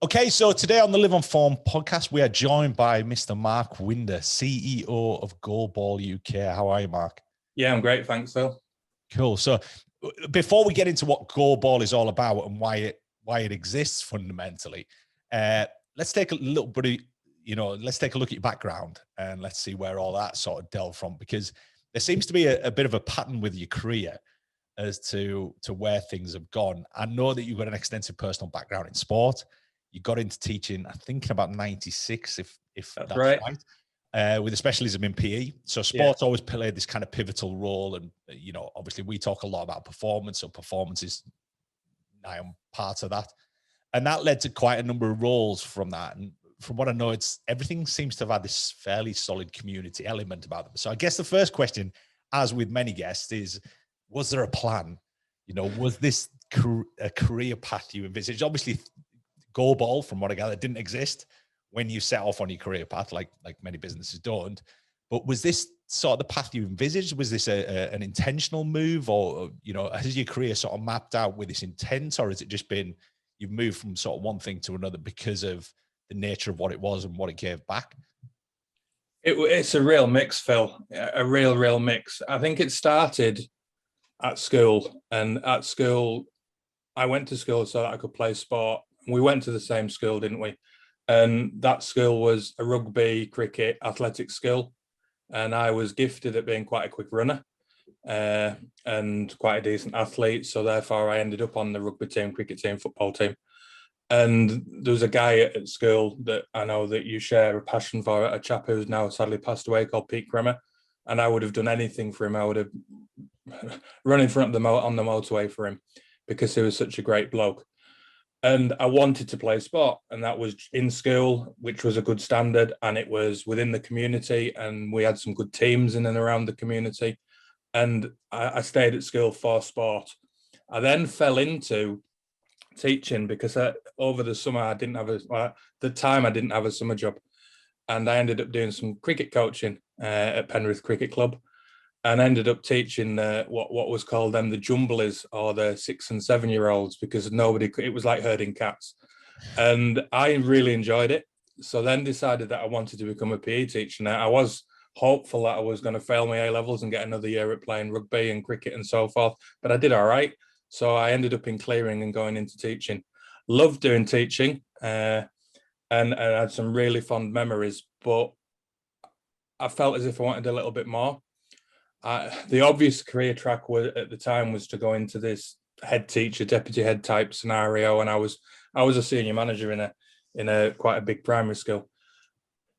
Okay, so today on the Live on Form podcast, we are joined by Mr. Mark Winder, CEO of Goalball UK. How are you, Mark? Yeah, I'm great. Thanks, Phil. Cool. So before we get into what Goalball is all about and why it exists fundamentally, let's take a little bit of, let's take a look at your background and let's see where all that sort of delved from, because there seems to be a bit of a pattern with your career as to where things have gone. I know that you've got an extensive personal background in sport. You got into teaching, I think, in about 96, if that's right, with a specialism in PE. So sports always played this kind of pivotal role. And, obviously we talk a lot about performance. So performance is now part of that. And that led to quite a number of roles from that. And from what I know, everything seems to have had this fairly solid community element about them. So I guess the first question, as with many guests, is, was there a plan? Was this a career path you envisaged? Obviously, Goalball, from what I gather, didn't exist when you set off on your career path, like many businesses don't. But was this sort of the path you envisaged? Was this an intentional move, or has your career sort of mapped out with this intent, or has it just been you've moved from sort of one thing to another because of the nature of what it was and what it gave back? It's a real mix, Phil. A real mix. I think it started at school, and at school, I went to school so that I could play sport. We went to the same school, didn't we? And that school was a rugby, cricket, athletics school. And I was gifted at being quite a quick runner and quite a decent athlete. So therefore, I ended up on the rugby team, cricket team, football team. And there was a guy at school that I know that you share a passion for, a chap who's now sadly passed away, called Pete Kremer. And I would have done anything for him. I would have run in front of on the motorway for him because he was such a great bloke. And I wanted to play sport, and that was in school, which was a good standard, and it was within the community, and we had some good teams in and around the community. And I stayed at school for sport. I then fell into teaching because over the summer I didn't have a summer job, and I ended up doing some cricket coaching at Penrith Cricket Club, and ended up teaching what was called then the jumblies, or the 6 and 7 year olds, because it was like herding cats. And I really enjoyed it. So then decided that I wanted to become a PE teacher. Now, I was hopeful that I was going to fail my A levels and get another year at playing rugby and cricket and so forth, but I did all right. So I ended up in clearing and going into teaching. Loved doing teaching and had some really fond memories, but I felt as if I wanted a little bit more. The obvious career track at the time was to go into this head teacher, deputy head type scenario, and I was a senior manager in a quite a big primary school.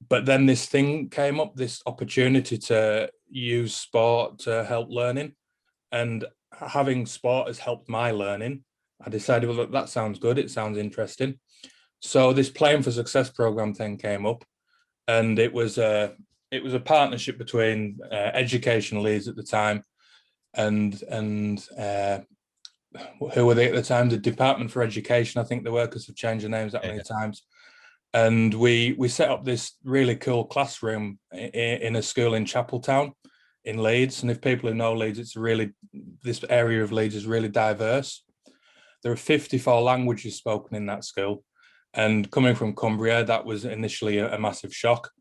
But then this thing came up, this opportunity to use sport to help learning, and having sport has helped my learning. I decided, well, look, that sounds good. It sounds interesting. So this Playing for Success program thing came up, and it was a partnership between education leads at the time and who were they at the time? The Department for Education, I think the workers have changed their names that many times. And we set up this really cool classroom in a school in Chapeltown in Leeds. And if people who know Leeds, this area of Leeds is really diverse. There are 54 languages spoken in that school. And coming from Cumbria, that was initially a massive shock.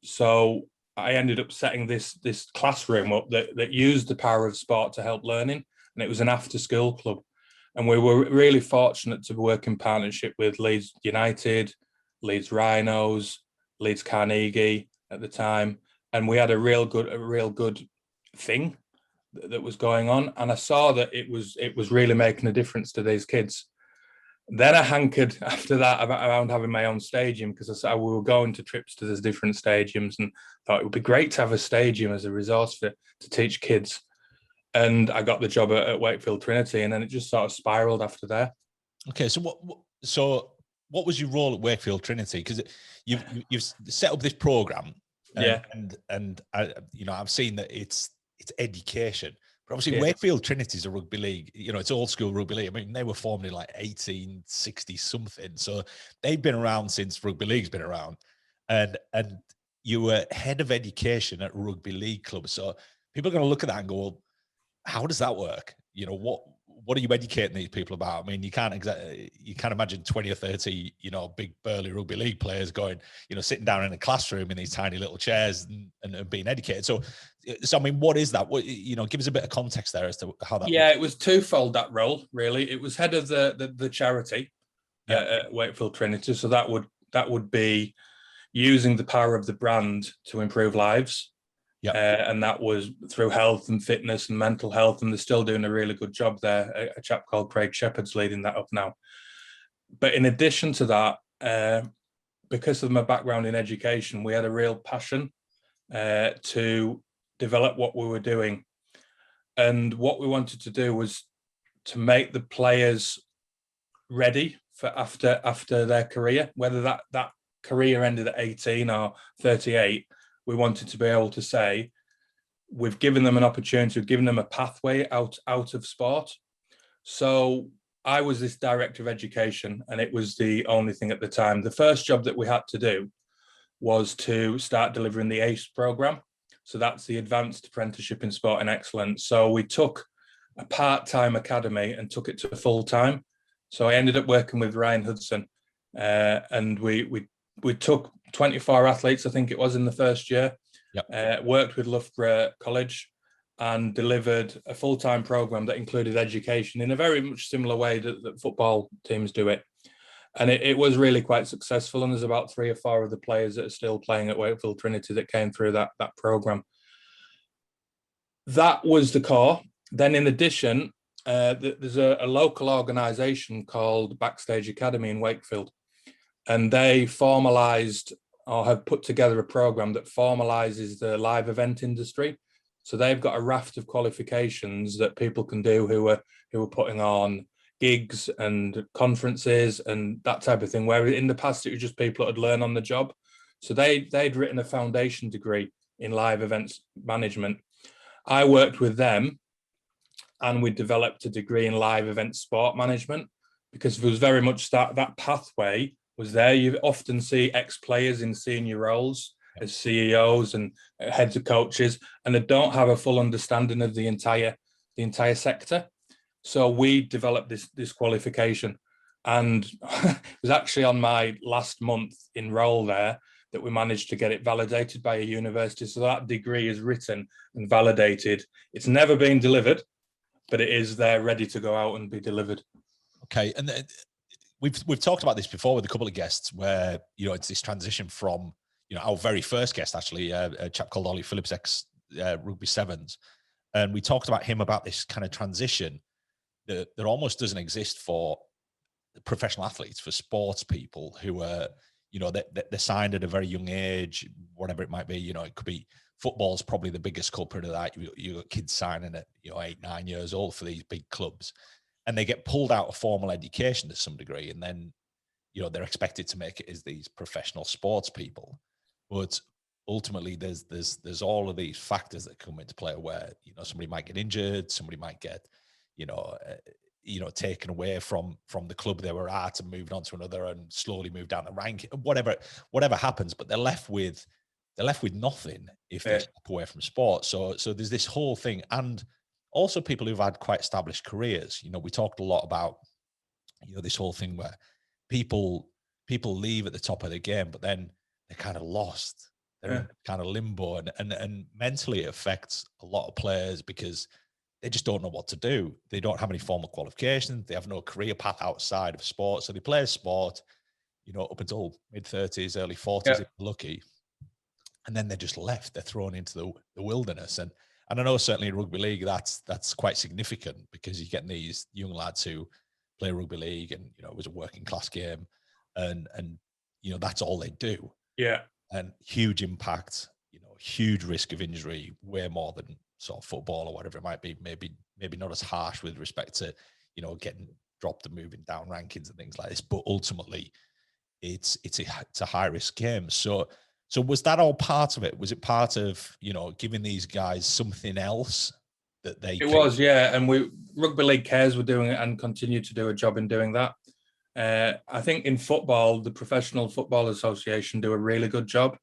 So I ended up setting this classroom up that used the power of sport to help learning, and it was an after-school club. And we were really fortunate to work in partnership with Leeds United, Leeds Rhinos, Leeds Carnegie at the time, and we had a real good thing that was going on. And I saw that it was really making a difference to these kids. Then I hankered after that around having my own stadium, because we were going to trips to these different stadiums and thought it would be great to have a stadium as a resource to teach kids. And I got the job at Wakefield Trinity, and then it just sort of spiraled after there. Okay, so what was your role at Wakefield Trinity? Because you've set up this program, and I've seen that it's education. But obviously, Wakefield Trinity is a rugby league. It's old school rugby league. I mean, they were formed in like 1860 something. So they've been around since rugby league's been around. And you were head of education at rugby league club. So people are going to look at that and go, well, how does that work? what are you educating these people about? I mean, you can't imagine 20 or 30, big burly rugby league players going, sitting down in a classroom in these tiny little chairs and being educated. So I mean, what is that? What, give us a bit of context there as to how that Yeah, looks. it was twofold, that role, really. It was head of the charity at Wakefield Trinity. So that would be using the power of the brand to improve lives. And that was through health and fitness and mental health. And they're still doing a really good job there. A chap called Craig Shepherd's leading that up now. But in addition to that, because of my background in education, we had a real passion to develop what we were doing. And what we wanted to do was to make the players ready for after their career, whether that career ended at 18 or 38. We wanted to be able to say, we've given them an opportunity, we've given them a pathway out of sport. So I was this director of education, and it was the only thing at the time. The first job that we had to do was to start delivering the ACE program. So that's the Advanced Apprenticeship in Sport and Excellence. So we took a part-time academy and took it to full-time. So I ended up working with Ryan Hudson, and we took 24 athletes, I think it was, in the first year. Worked with Loughborough College and delivered a full-time program that included education in a very much similar way that football teams do it. And it was really quite successful. And there's about 3 or 4 of the players that are still playing at Wakefield Trinity that came through that program. That was the core. Then in addition, there's a local organisation called Backstage Academy in Wakefield. And they formalised or have put together a program that formalises the live event industry. So they've got a raft of qualifications that people can do who are putting on gigs and conferences and that type of thing, where in the past it was just people that would learn on the job. So they'd written a foundation degree in live events management. I worked with them, and we developed a degree in live event sport management, because it was very much that pathway was there. You often see ex-players in senior roles as CEOs and heads of coaches, and they don't have a full understanding of the entire sector. So we developed this qualification, and it was actually on my last month in role there that we managed to get it validated by a university. So that degree is written and validated. It's never been delivered, but it is there ready to go out and be delivered. Okay. And we've talked about this before with a couple of guests where, it's this transition from, our very first guest, actually, a chap called Ollie Phillips, ex Rugby Sevens. And we talked about him about this kind of transition that almost doesn't exist for professional athletes, for sports people who are, they're signed at a very young age, whatever it might be. It could be football's probably the biggest culprit of that. You've got kids signing at 8, 9 years old for these big clubs, and they get pulled out of formal education to some degree, and then they're expected to make it as these professional sports people. But ultimately, there's all of these factors that come into play where somebody might get injured, somebody might get taken away from the club they were at and moved on to another and slowly move down the rank, whatever happens, but they're left with nothing if they step away from sport. So there's this whole thing. And also people who've had quite established careers. We talked a lot about, this whole thing where people leave at the top of the game, but then they're kind of lost. They're in kind of limbo, and mentally it affects a lot of players because they just don't know what to do. They don't have any formal qualifications. They have no career path outside of sport. So they play a sport, up until mid-30s, early 40s, if they're lucky. And then they're just left. They're thrown into the wilderness. And I know certainly in rugby league, that's quite significant, because you're getting these young lads who play rugby league, and, it was a working class game, and that's all they do. Yeah. And huge impact, huge risk of injury, way more than sort of football or whatever it might be. Maybe not as harsh with respect to, getting dropped and moving down rankings and things like this. But ultimately, it's a high risk game. So was that all part of it? Was it part of, giving these guys something else that they? It was, yeah. And Rugby League Cares were doing it and continue to do a job in doing that. I think in football, the Professional Football Association do a really good job.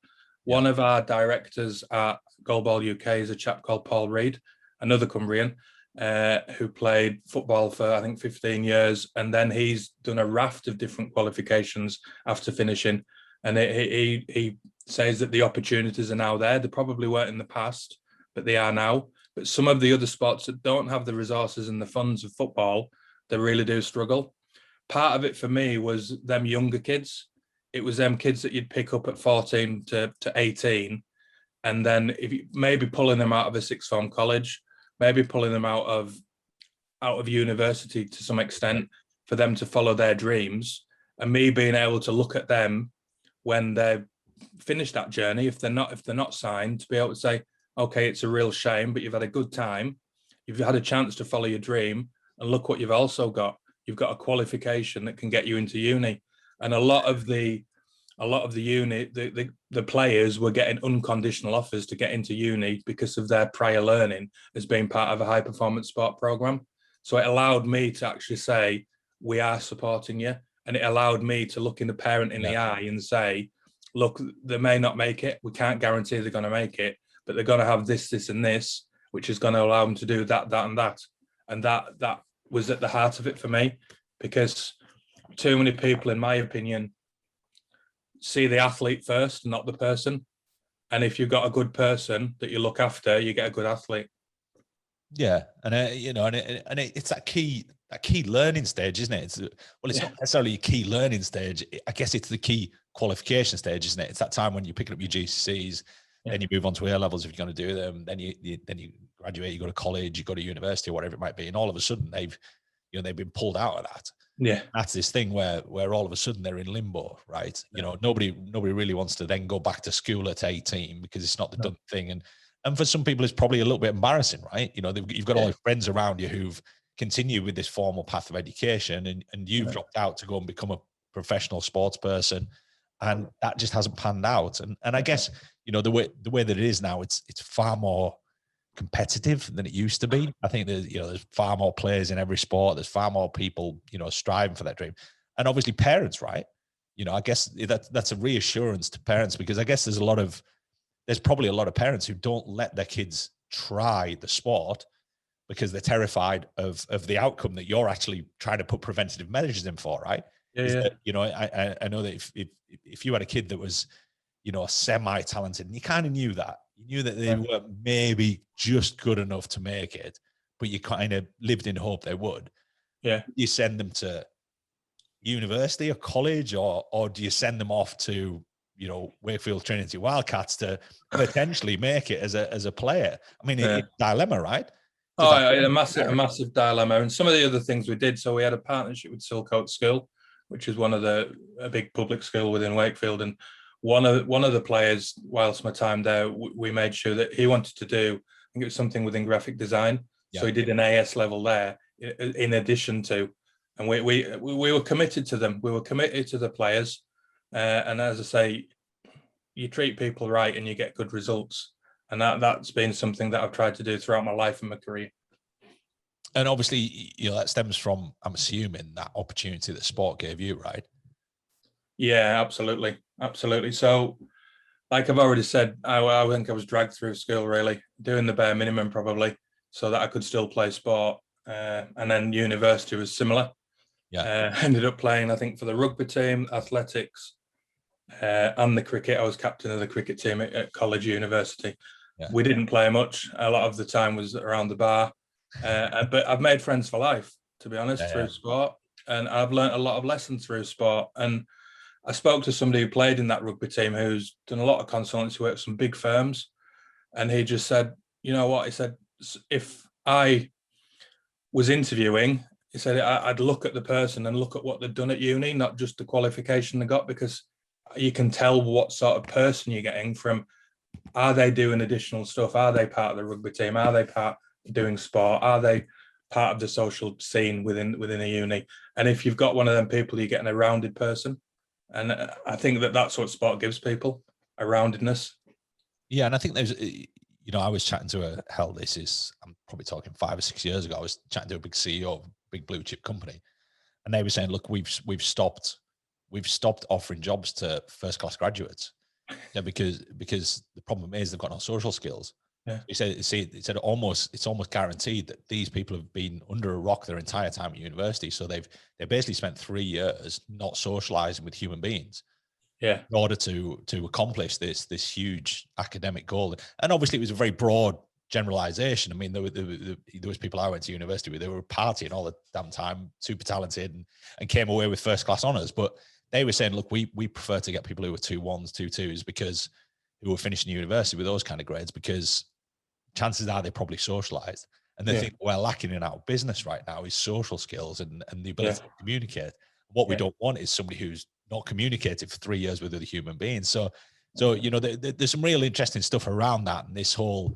Yeah. One of our directors at Goalball UK is a chap called Paul Reid, another Cumbrian, who played football for I think 15 years, and then he's done a raft of different qualifications after finishing. And he says that the opportunities are now there. They probably weren't in the past, but they are now. But some of the other sports that don't have the resources and the funds of football, they really do struggle. Part of it for me was them younger kids. It was them kids that you'd pick up at 14 to 18. And then if you maybe pulling them out of a sixth form college, maybe pulling them out of university to some extent for them to follow their dreams, and me being able to look at them when they've finished that journey, if they're not signed, to be able to say, okay, it's a real shame, but you've had a good time, you've had a chance to follow your dream, and look what you've also got. You've got a qualification that can get you into uni. And a lot of the uni, the players were getting unconditional offers to get into uni because of their prior learning as being part of a high performance sport program. So it allowed me to actually say, we are supporting you. And it allowed me to look in the parent in the eye and say, look, they may not make it. We can't guarantee they're going to make it, but they're going to have this, this, and this, which is going to allow them to do that, that, and that. And that was at the heart of it for me, because too many people, in my opinion, see the athlete first, not the person. And if you've got a good person that you look after, you get a good athlete. Yeah, and it's that key learning stage, isn't it? It's not necessarily a key learning stage. I guess it's the key qualification stage, isn't it? It's that time when you're picking up your GCSEs, then you move on to A levels if you're going to do them. Then you graduate, you go to college, you go to university, or whatever it might be, and all of a sudden they've been pulled out of that. Yeah, that's this thing where all of a sudden they're in limbo, right? Nobody really wants to then go back to school at 18 because it's not the done thing, and for some people it's probably a little bit embarrassing, right? You've got all your friends around you who've continued with this formal path of education, and you've dropped out to go and become a professional sports person, and that just hasn't panned out. And I guess the way that it is now, it's far more competitive than it used to be. I think there's far more players in every sport. There's far more people, striving for that dream. And obviously parents, right? I guess that's a reassurance to parents, because I guess there's probably a lot of parents who don't let their kids try the sport because they're terrified of the outcome that you're actually trying to put preventative measures in for, right? That, I know that if you had a kid that was, semi-talented, and you kind of knew that, they were maybe just good enough to make it, but you kind of lived in hope they would. Yeah. You send them to university or college, or do you send them off to, Wakefield Trinity Wildcats to potentially make it as a player? I mean, it's a dilemma, right? A massive dilemma. And some of the other things we did, so we had a partnership with Silcoat School, which is a big public school within Wakefield, and one of the players, whilst my time there, we made sure that he wanted to do, I think it was something within graphic design. Yeah. So he did an AS level there in addition to, and we were committed to them. We were committed to the players. And as I say, you treat people right and you get good results. And that's been something that I've tried to do throughout my life and my career. And obviously, that stems from, I'm assuming, that opportunity that sport gave you, right? Yeah, absolutely. So, like I've already said, I think I was dragged through school, really, doing the bare minimum probably, so that I could still play sport. And then university was similar. Yeah. Ended up playing, I think, for the rugby team, athletics, and the cricket. I was captain of the cricket team at college, university. Yeah. We didn't play much. A lot of the time was around the bar. But I've made friends for life, to be honest, through sport. And I've learned a lot of lessons through sport. And I spoke to somebody who played in that rugby team who's done a lot of consultancy work with some big firms. And he just said, you know what? He said, if I was interviewing, he said, I'd look at the person and look at what they've done at uni, not just the qualification they got, because you can tell what sort of person you're getting from. Are they doing additional stuff? Are they part of the rugby team? Are they part of doing sport? Are they part of the social scene within a uni? And if you've got one of them people, you're getting a rounded person. And I think that's what sport gives people, a roundedness. Yeah, and I think there's, I was chatting to I'm probably talking 5 or 6 years ago. I was chatting to a big CEO of a big blue chip company, and they were saying, look, we've stopped offering jobs to first class graduates. Yeah, because the problem is they've got no social skills. Yeah. He said, it's almost guaranteed that these people have been under a rock their entire time at university. So they basically spent 3 years not socializing with human beings. Yeah. In order to accomplish this huge academic goal. And obviously it was a very broad generalization. I mean, there was people I went to university with, they were partying all the damn time, super talented, and came away with first class honors. But they were saying, look, we prefer to get people who were 2-1s, 2-2s, because who were finishing university with those kind of grades, because chances are they probably socialized. And the thing we're lacking in our business right now is social skills and the ability to communicate. What we don't want is somebody who's not communicated for 3 years with other human beings. So you know, there's some real interesting stuff around that, and this whole,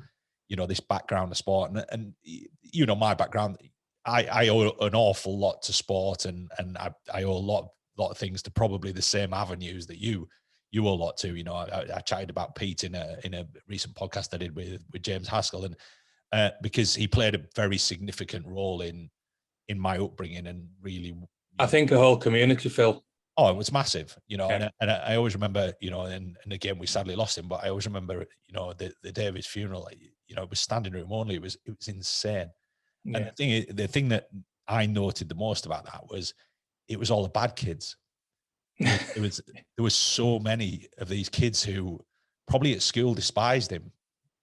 you know, this background of sport, and you know, my background, I owe an awful lot to sport, and I owe a lot of things to probably the same avenues that you owe a lot to. You know, I chatted about Pete in a recent podcast I did with James Haskell, and because he played a very significant role in my upbringing, and really, I think a whole community, Phil. Oh, it was massive, you know, and I always remember, you know, and again, we sadly lost him, but I always remember, you know, the day of his funeral, you know, it was standing room only. It was insane. And the thing that I noted the most about that was, it was all the bad kids. There was so many of these kids who probably at school despised him,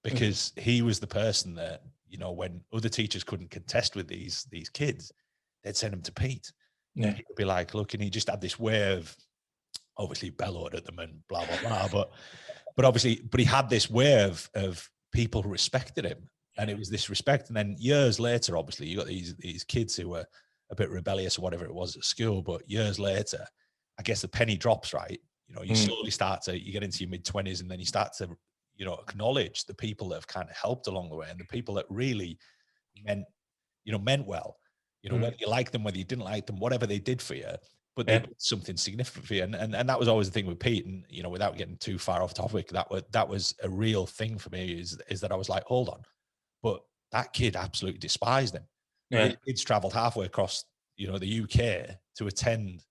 because he was the person that, you know, when other teachers couldn't contest with these kids, they'd send them to Pete. Yeah. He would be like, look, and he just had this way of, obviously bellowed at them and blah, blah, blah. But he had this way of people who respected him. And it was this respect. And then years later, obviously, you got these kids who were a bit rebellious or whatever it was at school. But years later, I guess the penny drops, right? You know, you slowly you get into your mid-20s, and then you start to, you know, acknowledge the people that have kind of helped along the way, and the people that really meant well. You know, whether you like them, whether you didn't like them, whatever they did for you, but they did something significant for you. And that was always the thing with Pete. And, you know, without getting too far off topic, that was a real thing for me, is that I was like, hold on, but that kid absolutely despised him. Yeah. It's traveled halfway across, you know, the UK to attend,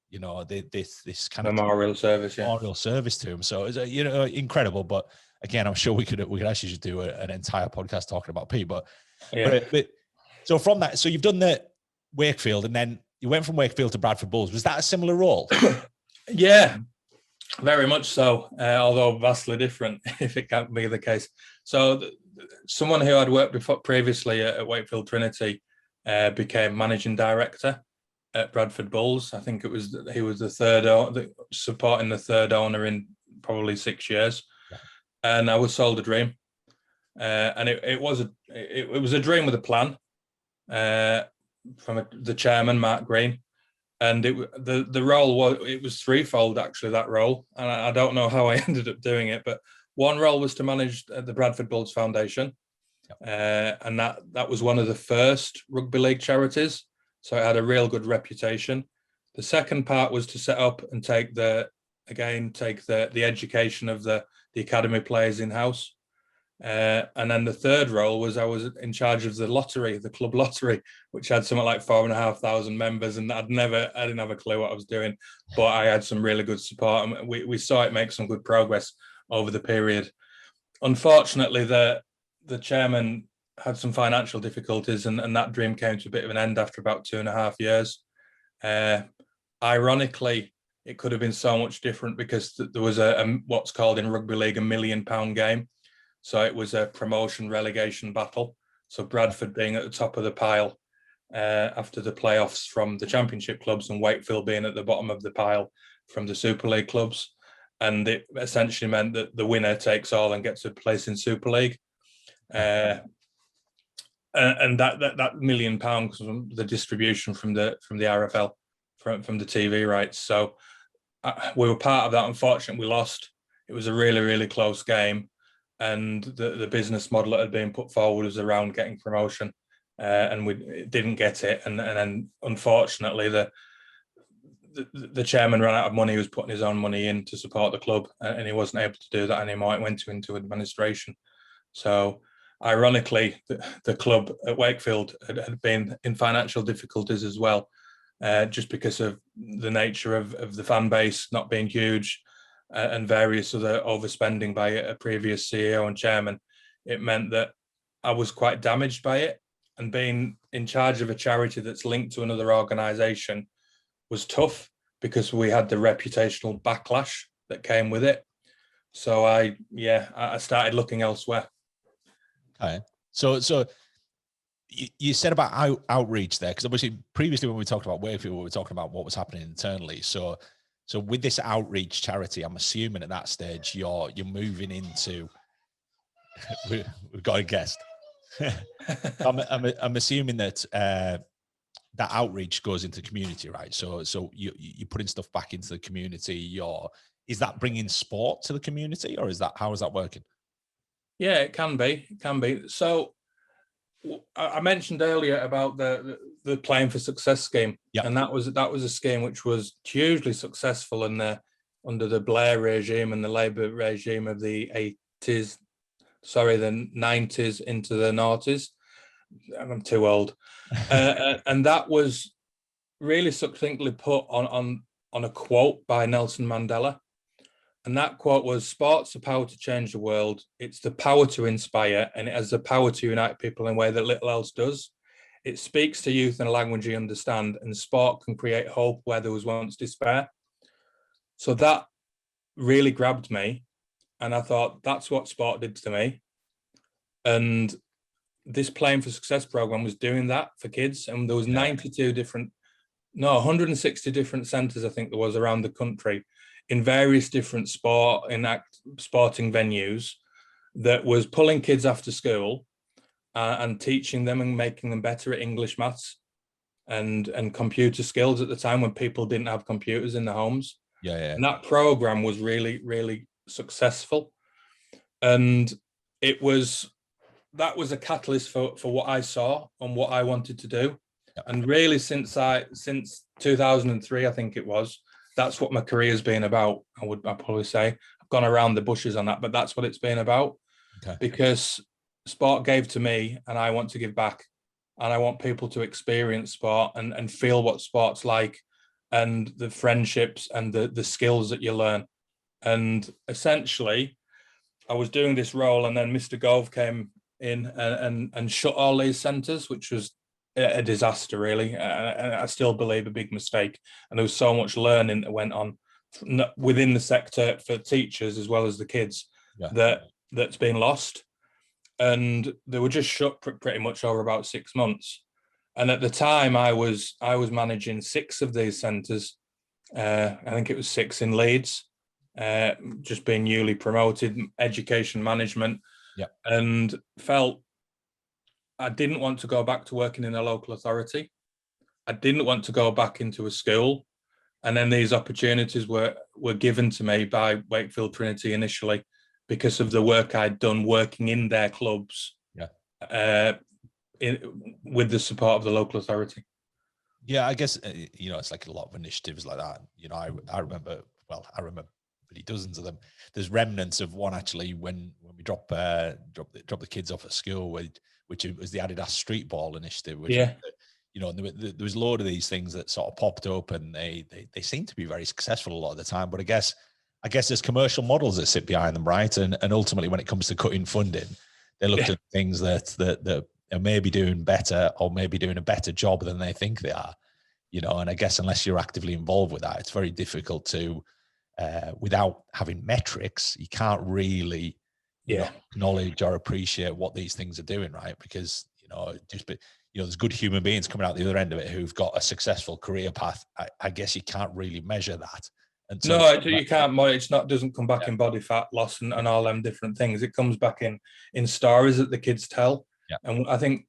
you know, this kind of memorial service to him. So it's, you know, incredible. But again, I'm sure we could actually just do an entire podcast talking about Pete. But so from that, so you've done the Wakefield, and then you went from Wakefield to Bradford Bulls. Was that a similar role? Yeah, very much so, although vastly different, if it can be the case. So someone who I'd worked before previously at Wakefield Trinity became managing director at Bradford Bulls. I think he was the supporting the third owner in probably 6 years. Yeah. And I was sold a dream. And it was a dream with a plan. From the chairman, Mark Green, and the role was threefold, actually, that role, and I don't know how I ended up doing it, but one role was to manage the Bradford Bulls Foundation, and that was one of the first rugby league charities, so it had a real good reputation. The second part was to set up and take the education of the academy players in-house. And then the third role was I was in charge of the lottery, the club lottery, which had something like 4,500 members, and I didn't have a clue what I was doing, but I had some really good support, and we saw it make some good progress over the period. Unfortunately, the chairman had some financial difficulties, and that dream came to a bit of an end after about 2.5 years. Ironically, it could have been so much different, because there was a what's called in rugby league £1 million game. So it was a promotion relegation battle. So Bradford being at the top of the pile after the playoffs from the championship clubs, and Wakefield being at the bottom of the pile from the Super League clubs. And it essentially meant that the winner takes all and gets a place in Super League. And that £1 million from the distribution from the RFL, from the TV rights. So we were part of that. Unfortunately, we lost. It was a really, really close game. And the business model that had been put forward was around getting promotion, and we didn't get it. And then unfortunately, the chairman ran out of money. He was putting his own money in to support the club, and he wasn't able to do that anymore. It went into administration. So ironically, the club at Wakefield had been in financial difficulties as well, just because of the nature of the fan base not being huge. And various other overspending by a previous CEO and chairman. it meant that I was quite damaged by it. And being in charge of a charity that's linked to another organization was tough because we had the reputational backlash that came with it. So I started looking elsewhere. Okay. So you said about outreach there, because obviously previously when we talked about Wakefield, we were talking about what was happening internally. So with this outreach charity, I'm assuming at that stage you're moving into we've got a guest. I'm assuming that that outreach goes into community, right? So you're putting stuff back into the community. Is that bringing sport to the community, or how is that working? Yeah, it can be. So I mentioned earlier about the Playing for Success scheme, and that was a scheme which was hugely successful under the Blair regime and the Labour regime of the 90s into the noughties. I'm too old, and that was really succinctly put on a quote by Nelson Mandela. And that quote was, "Sport's the power to change the world. It's the power to inspire, and it has the power to unite people in a way that little else does. It speaks to youth in a language you understand, and sport can create hope where there was once despair." So that really grabbed me. And I thought, that's what sport did to me. And this Playing for Success program was doing that for kids. And there was 160 different centres, I think there was, around the country in various different sporting venues that was pulling kids after school and teaching them and making them better at English, maths and computer skills at the time when people didn't have computers in their homes. And that program was really, really successful. And that was a catalyst for what I saw and what I wanted to do. And really since 2003, I think it was, that's what my career has been about. I'd probably say I've gone around the bushes on that, but that's what it's been about. Because sport gave to me and I want to give back, and I want people to experience sport and feel what sport's like, and the friendships and the skills that you learn. And essentially I was doing this role, and then Mr. Gove came in and shut all these centres, which was a disaster, really. And I still believe a big mistake. And there was so much learning that went on within the sector for teachers as well as the kids that's been lost. And they were just shut pretty much over about 6 months. And at the time, I was managing 6 of these centres. I think it was 6 in Leeds, just being newly promoted, education management, and felt I didn't want to go back to working in a local authority. I didn't want to go back into a school. And then these opportunities were given to me by Wakefield Trinity initially because of the work I'd done working in their clubs with the support of the local authority. Yeah, I guess, it's like a lot of initiatives like that. I remember really dozens of them. There's remnants of one actually when we drop the kids off at school, which was the Adidas street ball initiative. Which there was a load of these things that sort of popped up, and they seem to be very successful a lot of the time. But I guess there's commercial models that sit behind them, right? And ultimately, when it comes to cutting funding, they look at things that are maybe doing better, or maybe doing a better job than they think they are. And I guess unless you're actively involved with that, it's very difficult to, without having metrics, you can't really acknowledge or appreciate what these things are doing, right? Because there's good human beings coming out the other end of it who've got a successful career path. I guess you can't really measure that. You can't. It's not. Doesn't come back in body fat loss and all them different things. It comes back in stories that the kids tell. And I think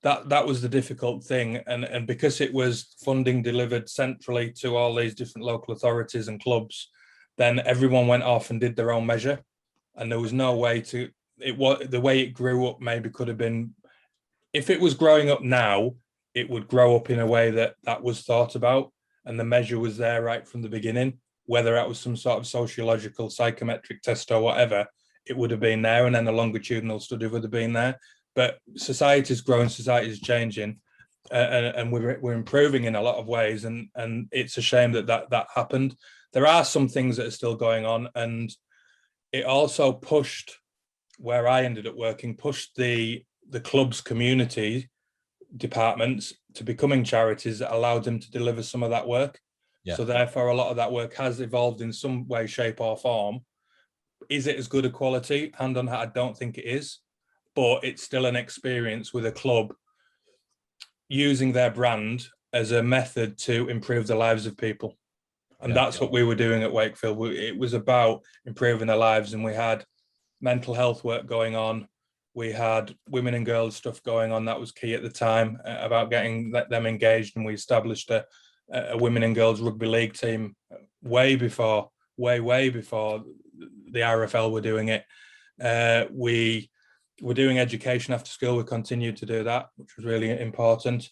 that was the difficult thing. And because it was funding delivered centrally to all these different local authorities and clubs, then everyone went off and did their own measure. And there was no way to, the way it grew up maybe could have been, if it was growing up now, it would grow up in a way that was thought about and the measure was there right from the beginning, whether that was some sort of sociological psychometric test or whatever, it would have been there, and then a longitudinal study would have been there. But society's growing, society's changing, and we're improving in a lot of ways, and it's a shame that happened. There are some things that are still going on, and it also pushed where I ended up working pushed the club's community departments to becoming charities that allowed them to deliver some of that work. Yeah. So therefore, a lot of that work has evolved in some way, shape, or form. Is it as good a quality? Hand on heart, I don't think it is, but it's still an experience with a club using their brand as a method to improve the lives of people. And that's what we were doing at Wakefield. It was about improving their lives, and we had mental health work going on. We had women and girls stuff going on. That was key at the time, about getting them engaged. And we established a women and girls rugby league team way before the RFL were doing it. We were doing education after school. We continued to do that, which was really important.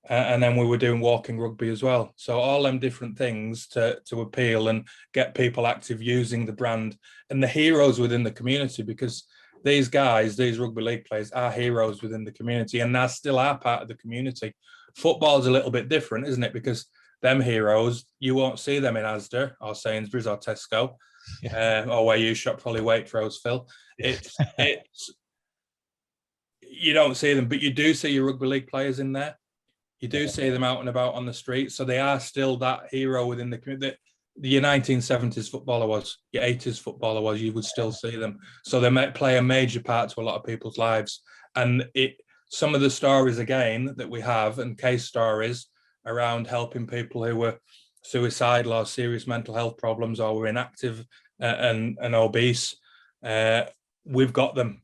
And then we were doing walking rugby as well. So all them different things to appeal and get people active using the brand and the heroes within the community, because these guys, these rugby league players, are heroes within the community, and they still are part of the community. Football's a little bit different, isn't it? Because them heroes, you won't see them in Asda or Sainsbury's or Tesco, or where you shop, probably Waitrose, Phil. It's you don't see them, but you do see your rugby league players in there. You do see them out and about on the street, so they are still that hero within the community. Your 1970s footballer was, your 80s footballer was, you would still see them. So they might play a major part to a lot of people's lives. And some of the stories, again, that we have, and case stories around helping people who were suicidal or serious mental health problems, or were inactive and obese, we've got them.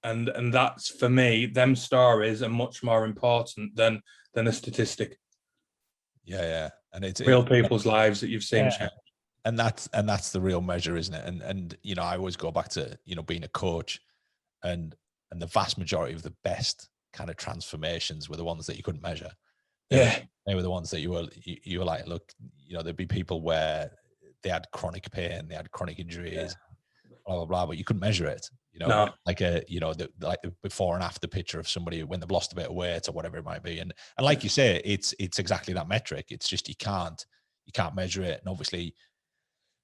And that's, for me, them stories are much more important than a statistic. Yeah. And it's real people's lives that you've seen. Yeah. And that's the real measure, isn't it? And you know, I always go back to, you know, being a coach, and the vast majority of the best kind of transformations were the ones that you couldn't measure. They were the ones that you were like, look, you know, there'd be people where they had chronic pain, they had chronic injuries, blah, blah, blah, but you couldn't measure it. You know, like the before and after picture of somebody when they've lost a bit of weight or whatever it might be. And like you say, it's exactly that metric. It's just, you can't measure it. And obviously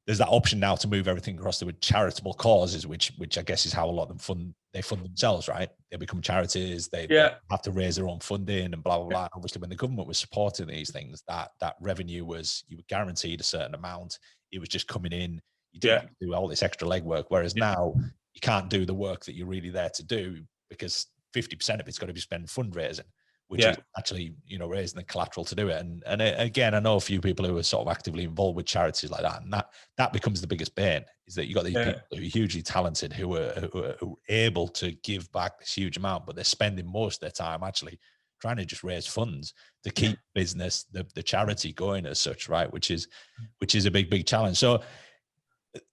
there's that option now to move everything across to charitable causes, which I guess is how a lot of them fund themselves, right? They become charities, they have to raise their own funding and blah, blah, blah. Obviously when the government was supporting these things, that revenue was, you were guaranteed a certain amount. It was just coming in. You didn't have to do all this extra legwork. Whereas now you can't do the work that you're really there to do, because 50% of it's got to be spent fundraising, which is actually, you know, raising the collateral to do it. And again, I know a few people who are sort of actively involved with charities like that, and that becomes the biggest bane, is that you got these people who are hugely talented, who are able to give back this huge amount, but they're spending most of their time actually trying to just raise funds to keep business, the charity going as such, right? Which is a big challenge. So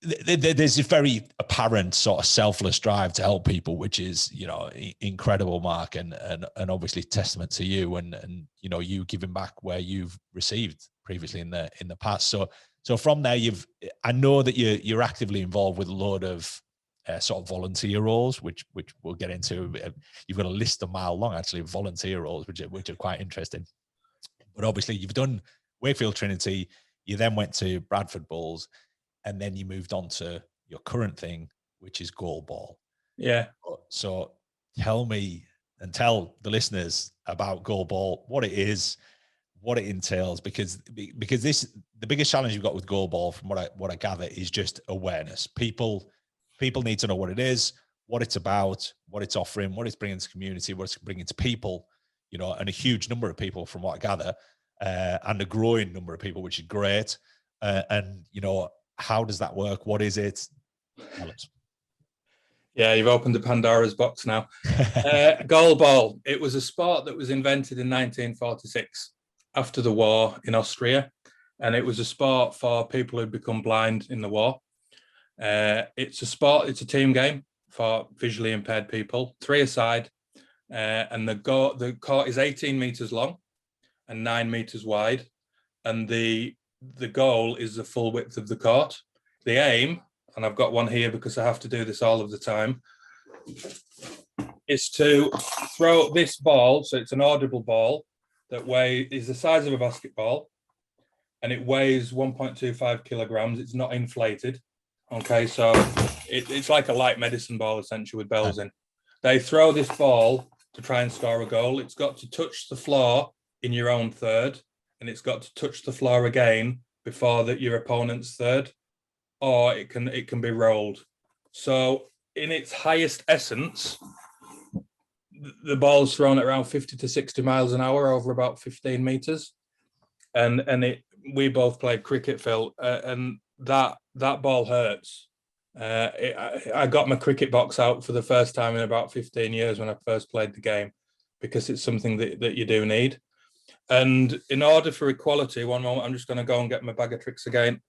there's a very apparent sort of selfless drive to help people, which is, you know, incredible, Mark, and obviously testament to you, and you know, you giving back where you've received previously in the past. So from there, I know that you're actively involved with a load of sort of volunteer roles, which we'll get into. You've got a list a mile long, actually, of volunteer roles, which are quite interesting. But obviously, you've done Wakefield Trinity. You then went to Bradford Bulls. And then you moved on to your current thing, which is Goalball. Yeah. So tell me and tell the listeners about Goalball, what it is, what it entails, because the biggest challenge you've got with Goalball, from what I gather, is just awareness. People need to know what it is, what it's about, what it's offering, what it's bringing to the community, what it's bringing to people, you know, and a huge number of people, from what I gather, and a growing number of people, which is great. And you know, how does that work? What is it? Tell us. Yeah, you've opened the Pandora's box now. Goalball. It was a sport that was invented in 1946 after the war in Austria. And it was a sport for people who'd become blind in the war. It's a sport, it's a team game for visually impaired people, 3 aside. And the court is 18 meters long and 9 meters wide. And the goal is the full width of the court. The aim, and I've got one here because I have to do this all of the time, is to throw this ball, so it's an audible ball that is the size of a basketball, and it weighs 1.25 kilograms. It's not inflated. Okay, so it's like a light medicine ball, essentially, with bells in. They throw this ball to try and score a goal. It's got to touch the floor in your own third, and it's got to touch the floor again before your opponent's third, or it can be rolled. So in its highest essence, the ball's thrown at around 50 to 60 miles an hour over about 15 meters. And we both played cricket, Phil, and that ball hurts. I got my cricket box out for the first time in about 15 years when I first played the game, because it's something that you do need. And in order for equality, one moment, I'm just going to go and get my bag of tricks again.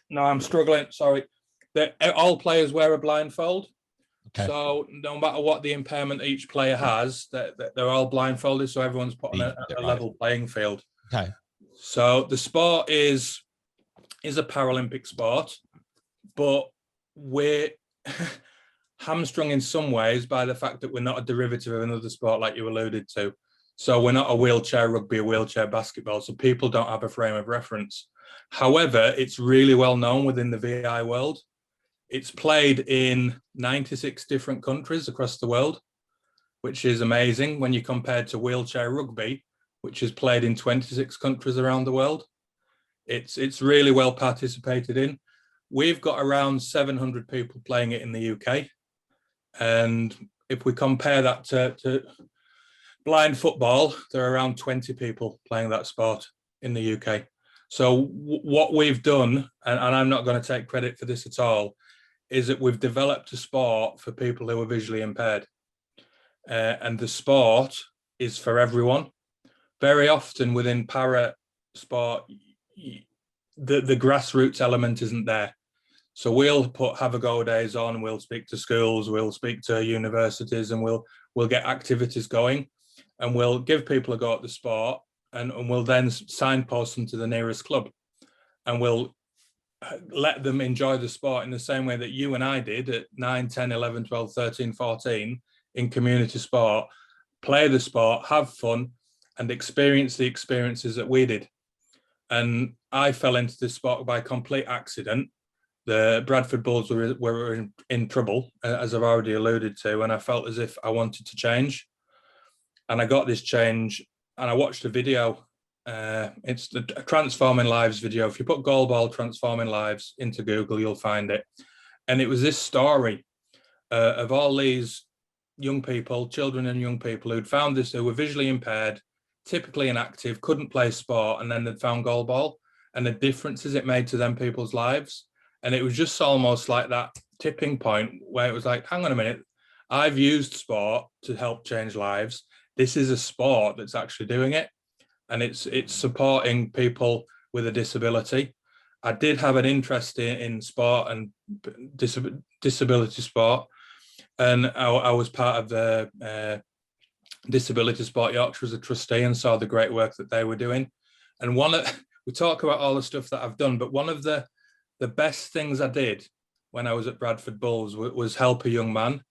No, I'm struggling. Sorry. All players wear a blindfold. Okay. So no matter what the impairment each player has, they're all blindfolded. So everyone's put on a level playing field. Okay. So the sport is a Paralympic sport, but we're hamstrung in some ways by the fact that we're not a derivative of another sport, like you alluded to. So we're not a wheelchair rugby, a wheelchair basketball. So people don't have a frame of reference. However, it's really well known within the VI world. It's played in 96 different countries across the world, which is amazing when you compare to wheelchair rugby, which is played in 26 countries around the world. It's really well participated in. We've got around 700 people playing it in the UK. And if we compare that to blind football, there are around 20 people playing that sport in the UK. So what we've done, and I'm not going to take credit for this at all, is that we've developed a sport for people who are visually impaired. And the sport is for everyone. Very often within para sport, the grassroots element isn't there. So we'll have a go days on, we'll speak to schools, we'll speak to universities, and we'll get activities going, and we'll give people a go at the sport, and we'll then signpost them to the nearest club, and we'll let them enjoy the sport in the same way that you and I did at 9, 10, 11, 12, 13, 14 in community sport, play the sport, have fun, and experience the experiences that we did. And I fell into this sport by complete accident. The Bradford Bulls were in trouble, as I've already alluded to, and I felt as if I wanted to change. And I got this change, and I watched a video. It's the Transforming Lives video. If you put Goalball Transforming Lives into Google, you'll find it. And it was this story of all these young people, children and young people who'd found this, who were visually impaired, typically inactive, couldn't play sport, and then they'd found goalball and the differences it made to them people's lives. And it was just almost like that tipping point where it was like, hang on a minute, I've used sport to help change lives. This is a sport that's actually doing it. And it's supporting people with a disability. I did have an interest in sport and disability sport. And I was part of the Disability Sport Yorkshire as a trustee and saw the great work that they were doing. And we talk about all the stuff that I've done, but one of the best things I did when I was at Bradford Bulls was help a young man.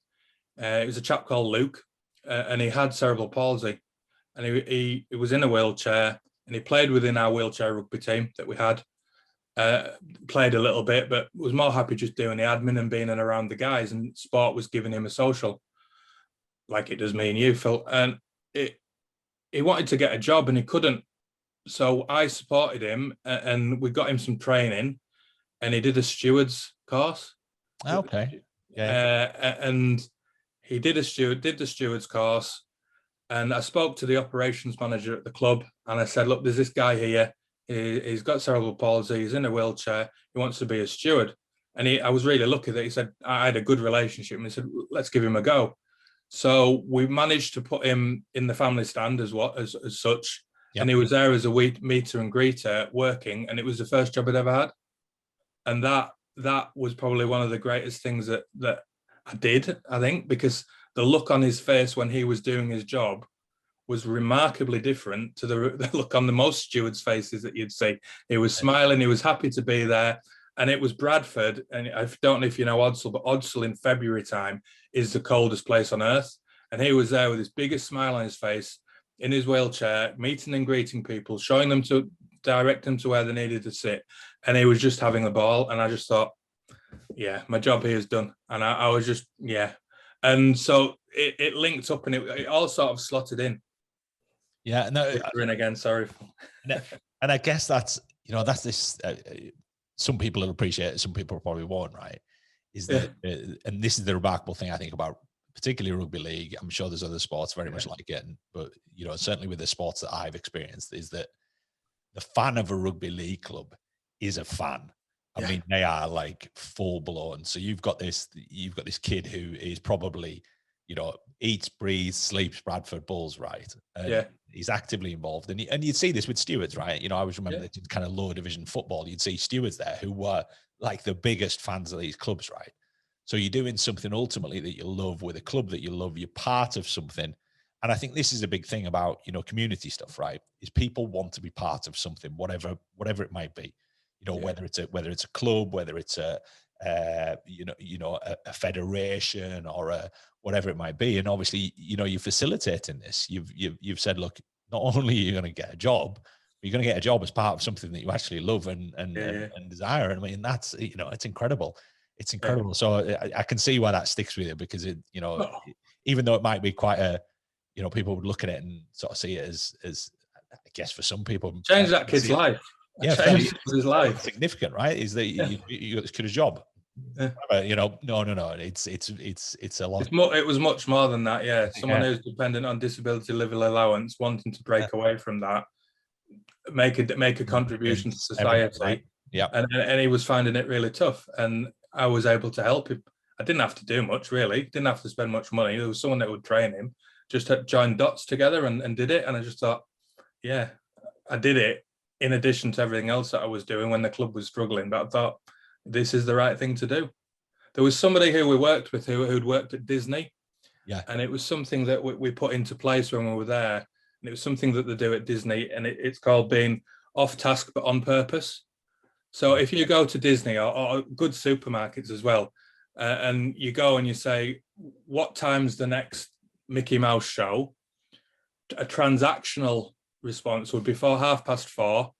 It was a chap called Luke, and he had cerebral palsy, and he was in a wheelchair, and he played within our wheelchair rugby team that we had. Played a little bit, but was more happy just doing the admin and being around the guys, and sport was giving him a social, like it does me and you, Phil. And he wanted to get a job and he couldn't. So I supported him, and we got him some training, and he did a steward's course. Okay. Yeah. And he did the steward's course. And I spoke to the operations manager at the club, and I said, look, there's this guy here. He's got cerebral palsy. He's in a wheelchair. He wants to be a steward. And I was really lucky that he said, I had a good relationship. And he said, let's give him a go. So we managed to put him in the family stand as such. Yep. And he was there as a meter and greeter working. And it was the first job I'd ever had. And that was probably one of the greatest things that I did, I think, because the look on his face when he was doing his job was remarkably different to the look on the most stewards' faces that you'd see. He was smiling, he was happy to be there. And it was Bradford, and I don't know if you know Odsal, but Odsal in February time is the coldest place on earth. And he was there with his biggest smile on his face, in his wheelchair, meeting and greeting people, showing them to direct them to where they needed to sit. And he was just having the ball. And I just thought, yeah, my job here is done. And I was just, yeah. And so it linked up, and it all sort of slotted in. Yeah, no, we're in again. Sorry. And I guess that's, you know, that's this. Some people will appreciate it, some people probably won't. Right? Is that, and this is the remarkable thing I think about, particularly rugby league. I'm sure there's other sports very much like it, but you know, certainly with the sports that I've experienced, is that the fan of a rugby league club is a fan. I mean, they are like full blown. So you've got this kid who is probably, you know, eats, breathes, sleeps Bradford Bulls, right? And he's actively involved. And you'd see this with stewards, right? You know, I always remember that kind of lower division football, you'd see stewards there who were like the biggest fans of these clubs, right? So you're doing something ultimately that you love with a club that you love. You're part of something. And I think this is a big thing about, you know, community stuff, right? Is people want to be part of something, whatever it might be. You know, whether it's a club, whether it's a federation or whatever it might be. And obviously, you know, you're facilitating this. You've said, look, not only are you going to get a job, but you're going to get a job as part of something that you actually love and desire. And I mean, that's, you know, it's incredible. It's incredible. So I can see why that sticks with you, because it, you know, even though it might be quite a, you know, people would look at it and sort of see it as I guess for some people, change that kid's life. Yeah, change his life. Significant, right? Is that you got this kid a job? You know, no. It's a lot. It was much more than that. Yeah, someone who's dependent on disability living allowance, wanting to break away from that, make a contribution to society. Right? Yeah, and he was finding it really tough, and I was able to help him. I didn't have to do much, really. Didn't have to spend much money. There was someone that would train him. Just had joined dots together and did it. And I just thought, yeah, I did it in addition to everything else that I was doing when the club was struggling. But I thought, this is the right thing to do. There was somebody who we worked with who'd worked at Disney. Yeah. And it was something that we put into place when we were there. And it was something that they do at Disney. And it's called being off task, but on purpose. So if you go to Disney or good supermarkets as well, and you go and you say, what time's the next Mickey Mouse show? A transactional response would be for 4:30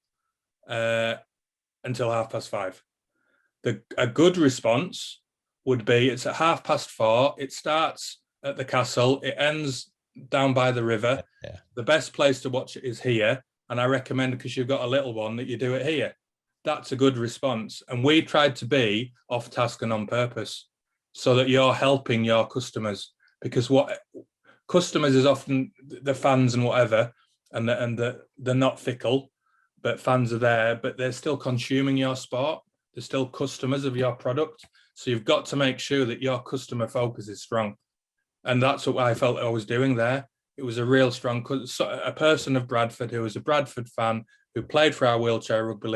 until 5:30. A good response would be, it's at 4:30. It starts at the castle. It ends down by the river. Yeah. The best place to watch it is here. And I recommend, because you've got a little one, that you do it here. That's a good response. And we tried to be off task and on purpose so that you're helping your customers, because what customers is often the fans and whatever, and they're not fickle, but fans are there, but they're still consuming your sport. They're still customers of your product. So you've got to make sure that your customer focus is strong. And that's what I felt I was doing there. It was a real strong, a person of Bradford who was a Bradford fan, who played for our wheelchair rugby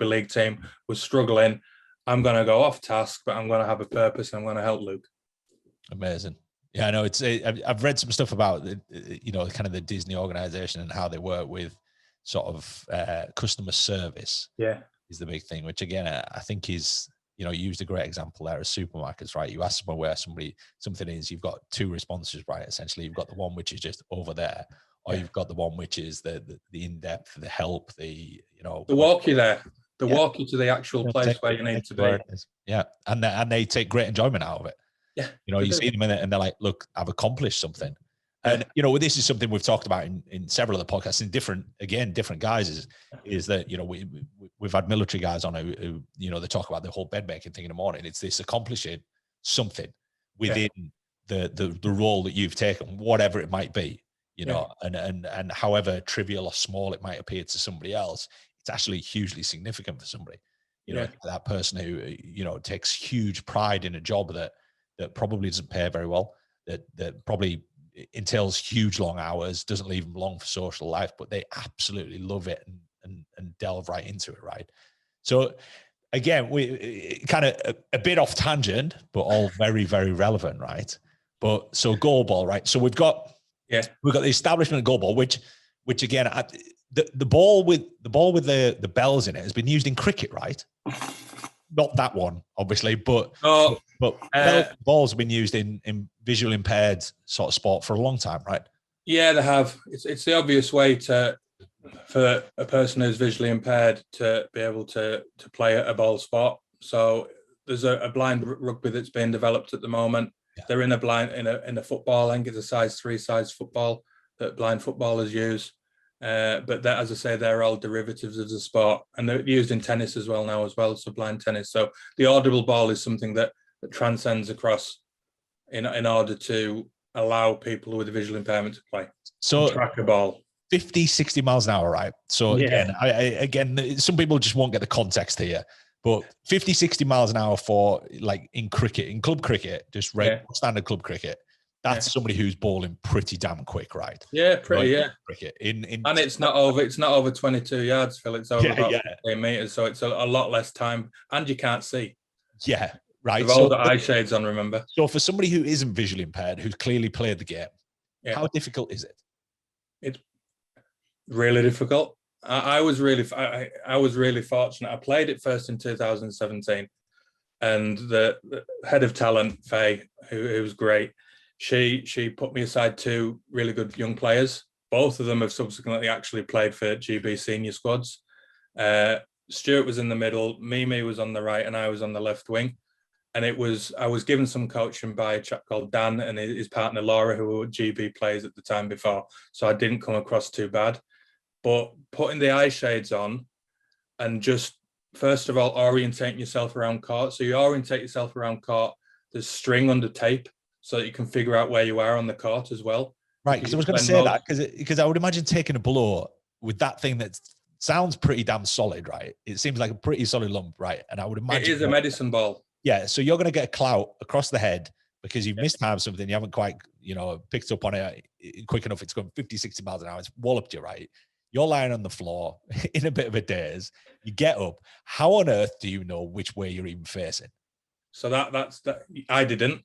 league team, was struggling. I'm going to go off task, but I'm going to have a purpose. And I'm going to help Luke. Amazing. Yeah, I know. I've read some stuff about, you know, kind of the Disney organization and how they work with sort of customer service. Yeah, is the big thing, which again, I think is, you know, you used a great example there as supermarkets, right? You ask someone where something is, you've got two responses, right? Essentially, you've got the one which is just over there, or you've got the one which is the in-depth, the help, the walk you there, walk you to the actual place where you need to be. Yeah, and they take great enjoyment out of it. Yeah, you know, you see them in it and they're like, look, I've accomplished something. And, you know, this is something we've talked about in several of the podcasts in different guises, is that, you know, we've had military guys on who, you know, they talk about the whole bed making thing in the morning. It's this accomplishing something within the role that you've taken, whatever it might be, you know, and however trivial or small it might appear to somebody else, it's actually hugely significant for somebody, you know, that person who, you know, takes huge pride in a job that probably doesn't pay very well, that probably entails huge long hours, doesn't leave them long for social life, but they absolutely love it and delve right into it, right? So again, we kind of a bit off tangent, but all very, very relevant, right? But so goalball, right? So we've got the establishment of goalball, which again, the ball with the bells in it has been used in cricket, right? not that one, obviously, but Oh, balls have been used in visual impaired sort of sport for a long time, right? yeah, they have. It's the obvious way for a person who's visually impaired to be able to play a ball sport. So there's a blind rugby that's being developed at the moment. Yeah. They're in a football. I think it's a size 3 size football that blind footballers use. But that, as I say, they're all derivatives of the sport, and they're used in tennis as well. So blind tennis. So the audible ball is something that transcends across in order to allow people with a visual impairment to play. So track a ball. 50, 60 miles an hour, right? So again, again, some people just won't get the context here, but 50, 60 miles an hour for like in cricket, in club cricket, just standard club cricket. That's somebody who's bowling pretty damn quick, right? Yeah, pretty, Cricket. And it's not over 22 yards, Phil. It's over about 15 meters. So it's a lot less time, and you can't see. Yeah. Right. With all the eye shades on, remember? So for somebody who isn't visually impaired, who's clearly played the game, how difficult is it? It's really difficult. I was really fortunate. I played it first in 2017, and the head of talent, Faye, who was great, she put me aside 2 really good young players. Both of them have subsequently actually played for GB senior squads. Stuart was in the middle, Mimi was on the right, and I was on the left wing. And I was given some coaching by a chap called Dan and his partner Laura, who were GB players at the time before. So I didn't come across too bad. But putting the eye shades on and just, first of all, orientating yourself around court. So you orientate yourself around court. There's string under tape so that you can figure out where you are on the court as well. Right, because I was going to say that, because I would imagine taking a blow with that thing that sounds pretty damn solid, right? It seems like a pretty solid lump, right? And I would imagine it is a medicine ball. Yeah, so you're going to get a clout across the head because you've mistimed something. You haven't quite, picked up on it quick enough. It's going 50, 60 miles an hour. It's walloped you, right? You're lying on the floor in a bit of a daze. You get up. How on earth do you know which way you're even facing? So that's I didn't.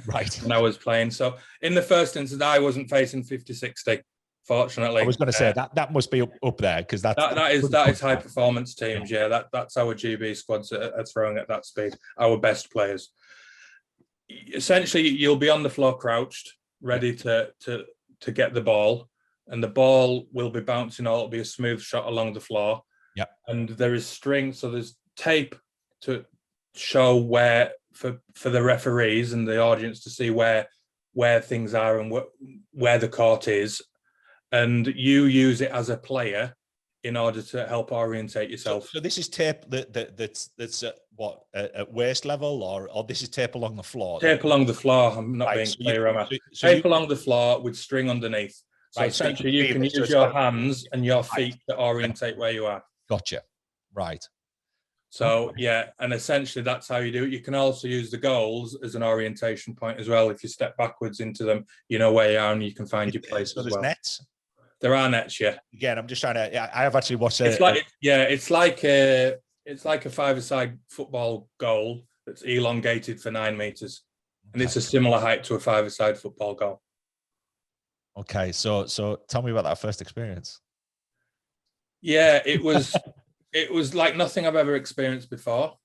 Right. When I was playing. So in the first instance, I wasn't facing 50, 60. Fortunately, I was going to say that must be up there because that is high performance teams. Yeah, that's our GB squads are throwing at that speed. Our best players. Essentially, you'll be on the floor crouched, ready to get the ball, and the ball will be bouncing. It'll be a smooth shot along the floor. Yeah, and there is string, so there's tape to show where for the referees and the audience to see where things are and where the court is. And you use it as a player in order to help orientate yourself. So this is tape that's at waist level, or this is tape along the floor? Tape along the floor. I'm not being clear, am I? Tape along the floor with string underneath. So essentially you can use your hands and your feet to orientate where you are. Gotcha. Right. So and essentially that's how you do it. You can also use the goals as an orientation point as well. If you step backwards into them, you know where you are and you can find your place as well. There's nets? There are nets, yeah. Again, I'm just trying to. I have actually watched it. It's like a 5-a-side football goal that's elongated for 9 meters, and it's a similar height to a 5-a-side football goal. Okay, so tell me about that first experience. Yeah, it was like nothing I've ever experienced before.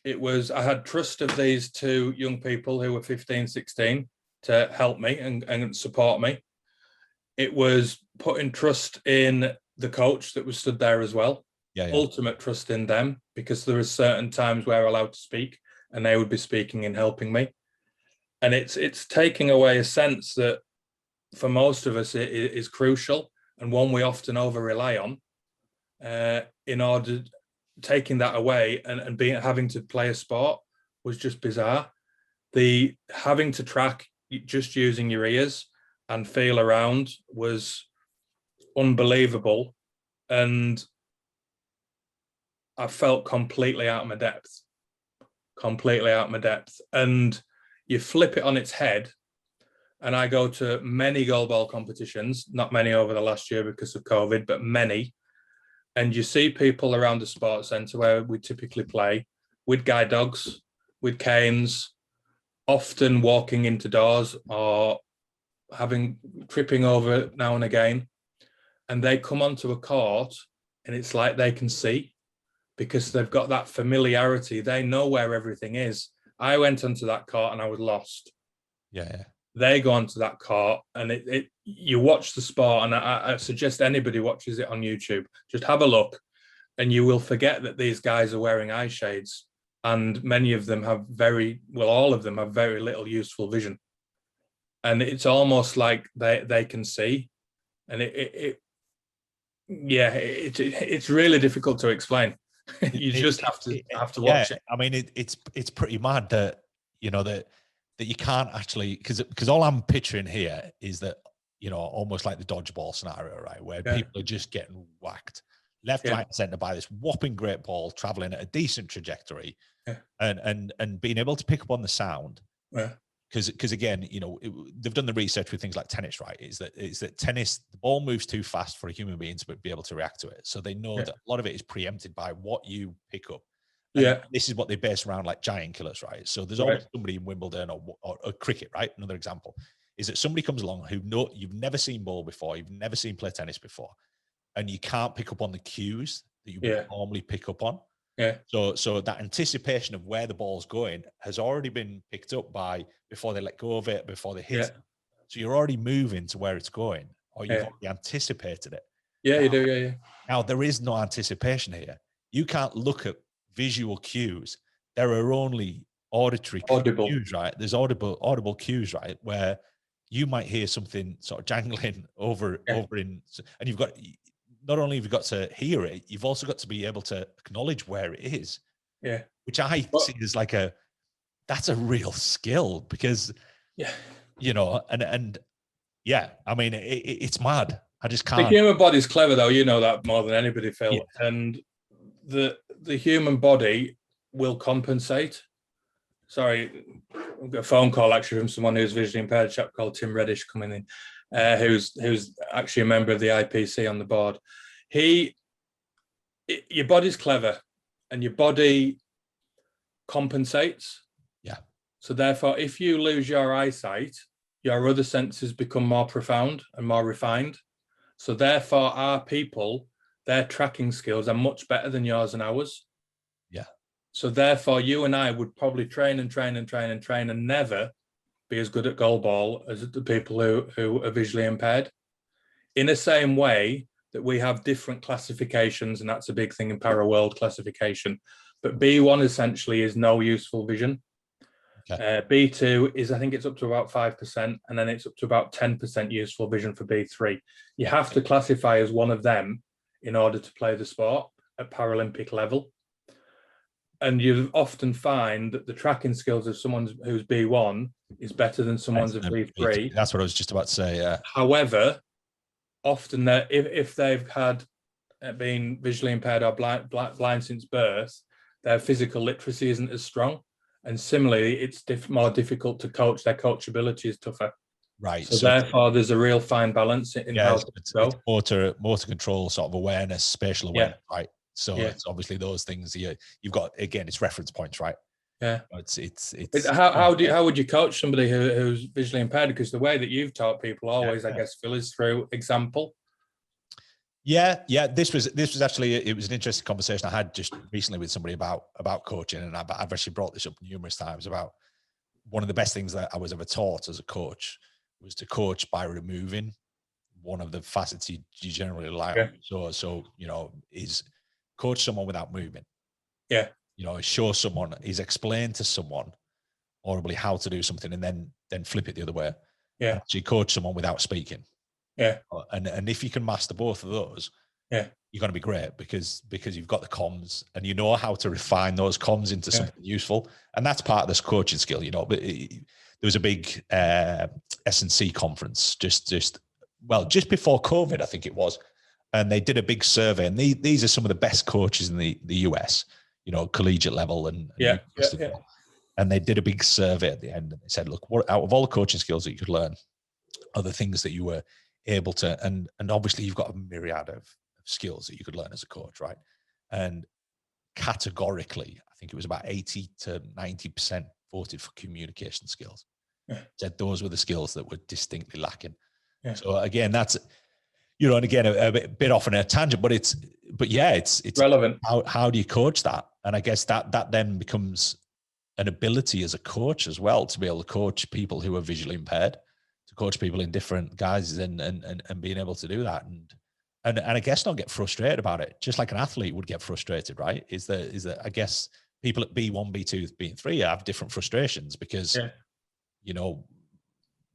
I had trust of these 2 young people who were 15, 16 to help me and support me. It was putting trust in the coach that was stood there as well. Ultimate trust in them, because there are certain times where I'm allowed to speak and they would be speaking and helping me. And it's taking away a sense that for most of us it is crucial, and one we often over rely on. In order, taking that away and having to play a sport was just bizarre. The having to track just using your ears and feel around was unbelievable, and I felt completely out of my depth. And you flip it on its head, and I go to many goalball competitions, not many over the last year because of COVID, but many. And you see people around the sports centre where we typically play with guide dogs, with canes, often walking into doors or tripping over now and again. And they come onto a court and it's like they can see. because they've got that familiarity. They know where everything is. I went onto that court and I was lost. Yeah. They go onto that court and you watch the sport, and I suggest anybody watches it on YouTube. Just have a look, and you will forget that these guys are wearing eye shades, and many of them have all of them have very little useful vision. And it's almost like they can see, and it's really difficult to explain. You just have to watch it. I mean, it's pretty mad that, you know, that you can't actually, because all I'm picturing here is that, you know, almost like the dodgeball scenario, right, where people are just getting whacked left, right, and centre by this whopping great ball traveling at a decent trajectory, and being able to pick up on the sound. Because again, you know, they've done the research with things like tennis, right? Is that tennis, the ball moves too fast for a human being to be able to react to it. So they know that a lot of it is preempted by what you pick up. And this is what they base around, like giant killers, right? So there's always somebody in Wimbledon or cricket, right? Another example is that somebody comes along who you've never seen ball before, you've never seen play tennis before, and you can't pick up on the cues that you would normally pick up on. So that anticipation of where the ball's going has already been picked up by before they let go of it, before they hit it. So you're already moving to where it's going, or you've already anticipated it. Now, you do. Now there is no anticipation here. You can't look at visual cues. There are only auditory cues, right? There's audible cues, right? Where you might hear something sort of jangling over in, and you've got, not only have you got to hear it, you've also got to be able to acknowledge where it is. Which I see as like that's a real skill, because, you know, and I mean, it's mad. I just can't. The human body's clever, though. You know that more than anybody, Phil. And the human body will compensate. Sorry, I've got a phone call actually from someone who's visually impaired, a chap called Tim Reddish coming in, who's actually a member of the IPC on the board. Your body's clever, and your body compensates. So therefore, if you lose your eyesight, your other senses become more profound and more refined. So therefore, our people, their tracking skills are much better than yours and ours. So therefore, you and I would probably train and never be as good at goalball as the people who are visually impaired. In the same way that we have different classifications, and that's a big thing in para world classification. But B1 essentially is no useful vision. B2 is, I think it's up to about 5%, and then it's up to about 10% useful vision for B3. You have to classify as one of them in order to play the sport at Paralympic level. And you often find that the tracking skills of someone who's B1 is better than someone's of B3. That's what I was just about to say. However, often if they've had been visually impaired or blind since birth, their physical literacy isn't as strong. And similarly, it's more difficult to coach. Their coachability is tougher. Right. So therefore, there's a real fine balance in how to go. It's motor control, sort of awareness, spatial awareness, right? So it's obviously those things you've got, again, it's reference points, right? It's how would you coach somebody who's visually impaired? Because the way that you've taught people always, I guess, Phil, is through example. This was actually, it was an interesting conversation I had just recently with somebody about coaching, and I've actually brought this up numerous times about one of the best things that I was ever taught as a coach was to coach by removing one of the facets you generally rely on. So you know, is coach someone without moving. You know, show someone, is explain to someone audibly how to do something, and then flip it the other way. Actually coach someone without speaking. And if you can master both of those, you're going to be great, because you've got the comms and you know how to refine those comms into something useful. And that's part of this coaching skill, you know. But there was a big S&C conference just before COVID, I think it was. And they did a big survey, and these are some of the best coaches in the US, you know, collegiate level and And they did a big survey at the end, and they said, look, what out of all the coaching skills that you could learn are the things that you were able to, and obviously you've got a myriad of skills that you could learn as a coach, right? And categorically, I think it was about 80 to 90% voted for communication skills. Said those were the skills that were distinctly lacking. So again, that's you know, and again, a bit off on a tangent, but it's relevant. How do you coach that? And I guess that then becomes an ability as a coach as well, to be able to coach people who are visually impaired, to coach people in different guises, and being able to do that, and I guess not get frustrated about it, just like an athlete would get frustrated, right? Is that I guess people at B1, B2, B3 have different frustrations because, you know,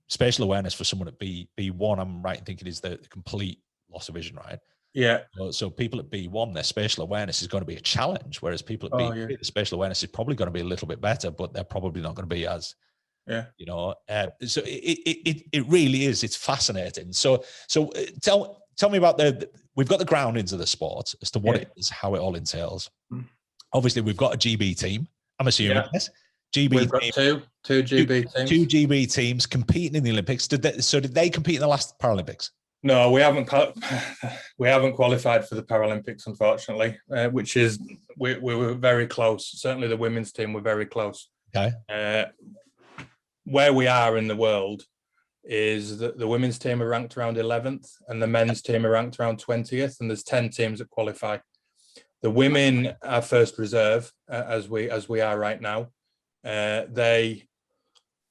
spatial awareness for someone at B1, I'm right in thinking, is the complete loss of vision, right? Yeah. So people at B1, their spatial awareness is going to be a challenge, whereas people at B3, the spatial awareness is probably going to be a little bit better, but they're probably not going to be as, you know. So it really is. It's fascinating. So tell me about we've got the groundings of the sport as to what it is, how it all entails. Obviously, we've got a GB team. I'm assuming yes. GB We've got team, two GB teams. Two GB teams competing in the Olympics. Did they compete in the last Paralympics? No, we haven't qualified for the Paralympics, unfortunately. Which is we were very close. Certainly, the women's team were very close. Okay. Where we are in the world is that the women's team are ranked around 11th and the men's team are ranked around 20th, and there's 10 teams that qualify. The women are first reserve, as we are right now. They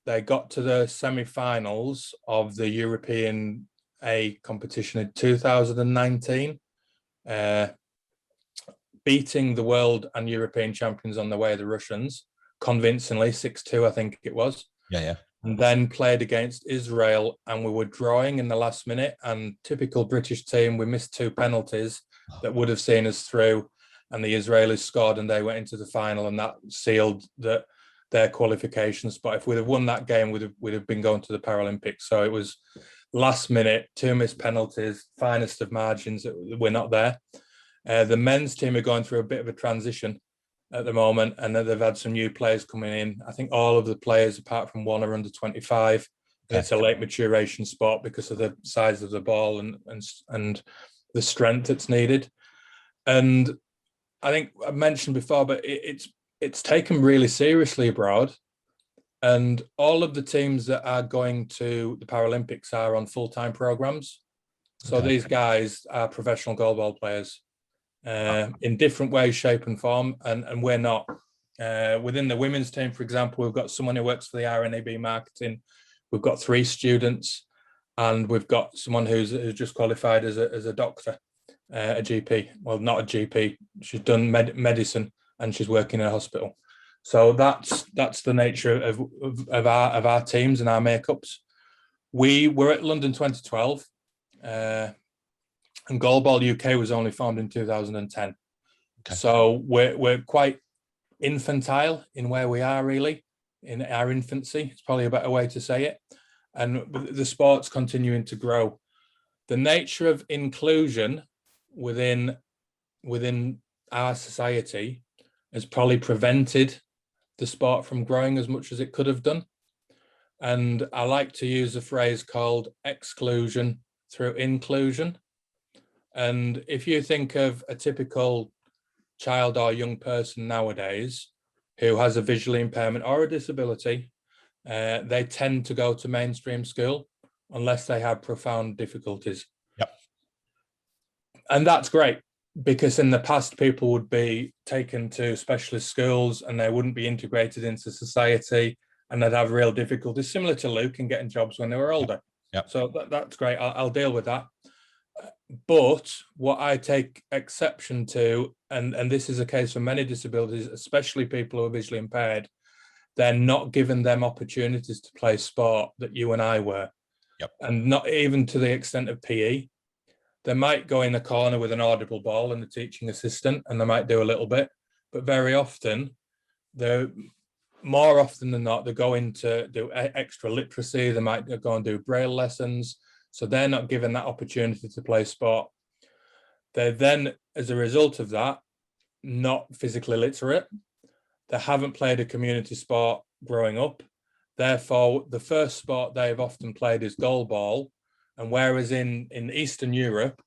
got to the semi-finals of the European A competition in 2019, beating the world and European champions on the way, the Russians, convincingly, 6-2, I think it was. Yeah. And then played against Israel, and we were drawing in the last minute. And typical British team, we missed 2 penalties that would have seen us through, and the Israelis scored, and they went into the final, and that sealed their qualification spot. If we'd have won that game, we'd have been going to the Paralympics. So it was last minute, 2 missed penalties, finest of margins that we're not there. The men's team are going through a bit of a transition at the moment, and they've had some new players coming in. I think all of the players, apart from one, are under 25. Okay. It's a late maturation sport because of the size of the ball and the strength that's needed. And I think I mentioned before, but it's taken really seriously abroad. And all of the teams that are going to the Paralympics are on full-time programs. So these guys are professional goalball players in different ways, shape and form, and we're not. Within the women's team, for example, we've got someone who works for the RNAB marketing. We've got 3 students, and we've got someone who's just qualified as a doctor, a GP. Well, not a GP. She's done medicine, and she's working in a hospital. So that's the nature of our teams and our makeups. We were at London 2012, and Goalball UK was only formed in 2010. Okay. So we're quite infantile in where we are, really, in our infancy. It's probably a better way to say it. And the sport's continuing to grow. The nature of inclusion within our society has probably prevented the sport from growing as much as it could have done. And I like to use a phrase called exclusion through inclusion. And if you think of a typical child or young person nowadays who has a visual impairment or a disability, they tend to go to mainstream school unless they have profound difficulties. Yep. And that's great, because in the past, people would be taken to specialist schools and they wouldn't be integrated into society, and they'd have real difficulties, similar to Luke, in getting jobs when they were older. Yep. So that's great. I'll deal with that. But what I take exception to, and this is a case for many disabilities, especially people who are visually impaired, they're not given them opportunities to play sport that you and I were. Yep. And not even to the extent of PE. They might go in the corner with an audible ball and the teaching assistant, and they might do a little bit, but very often, more often than not, they go in to do extra literacy. They might go and do Braille lessons. So they're not given that opportunity to play sport. They're then, as a result of that, not physically literate. They haven't played a community sport growing up. Therefore, the first sport they've often played is goalball. And whereas in Eastern Europe,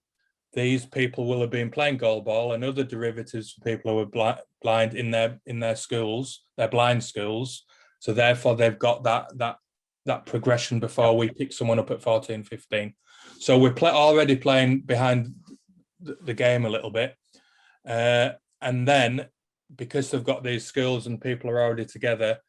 these people will have been playing goalball and other derivatives for people who are blind in their schools, their blind schools. So therefore, they've got that that progression before we pick someone up at 14, 15. So we're already playing behind the game a little bit. And then because they've got these skills and people are already together,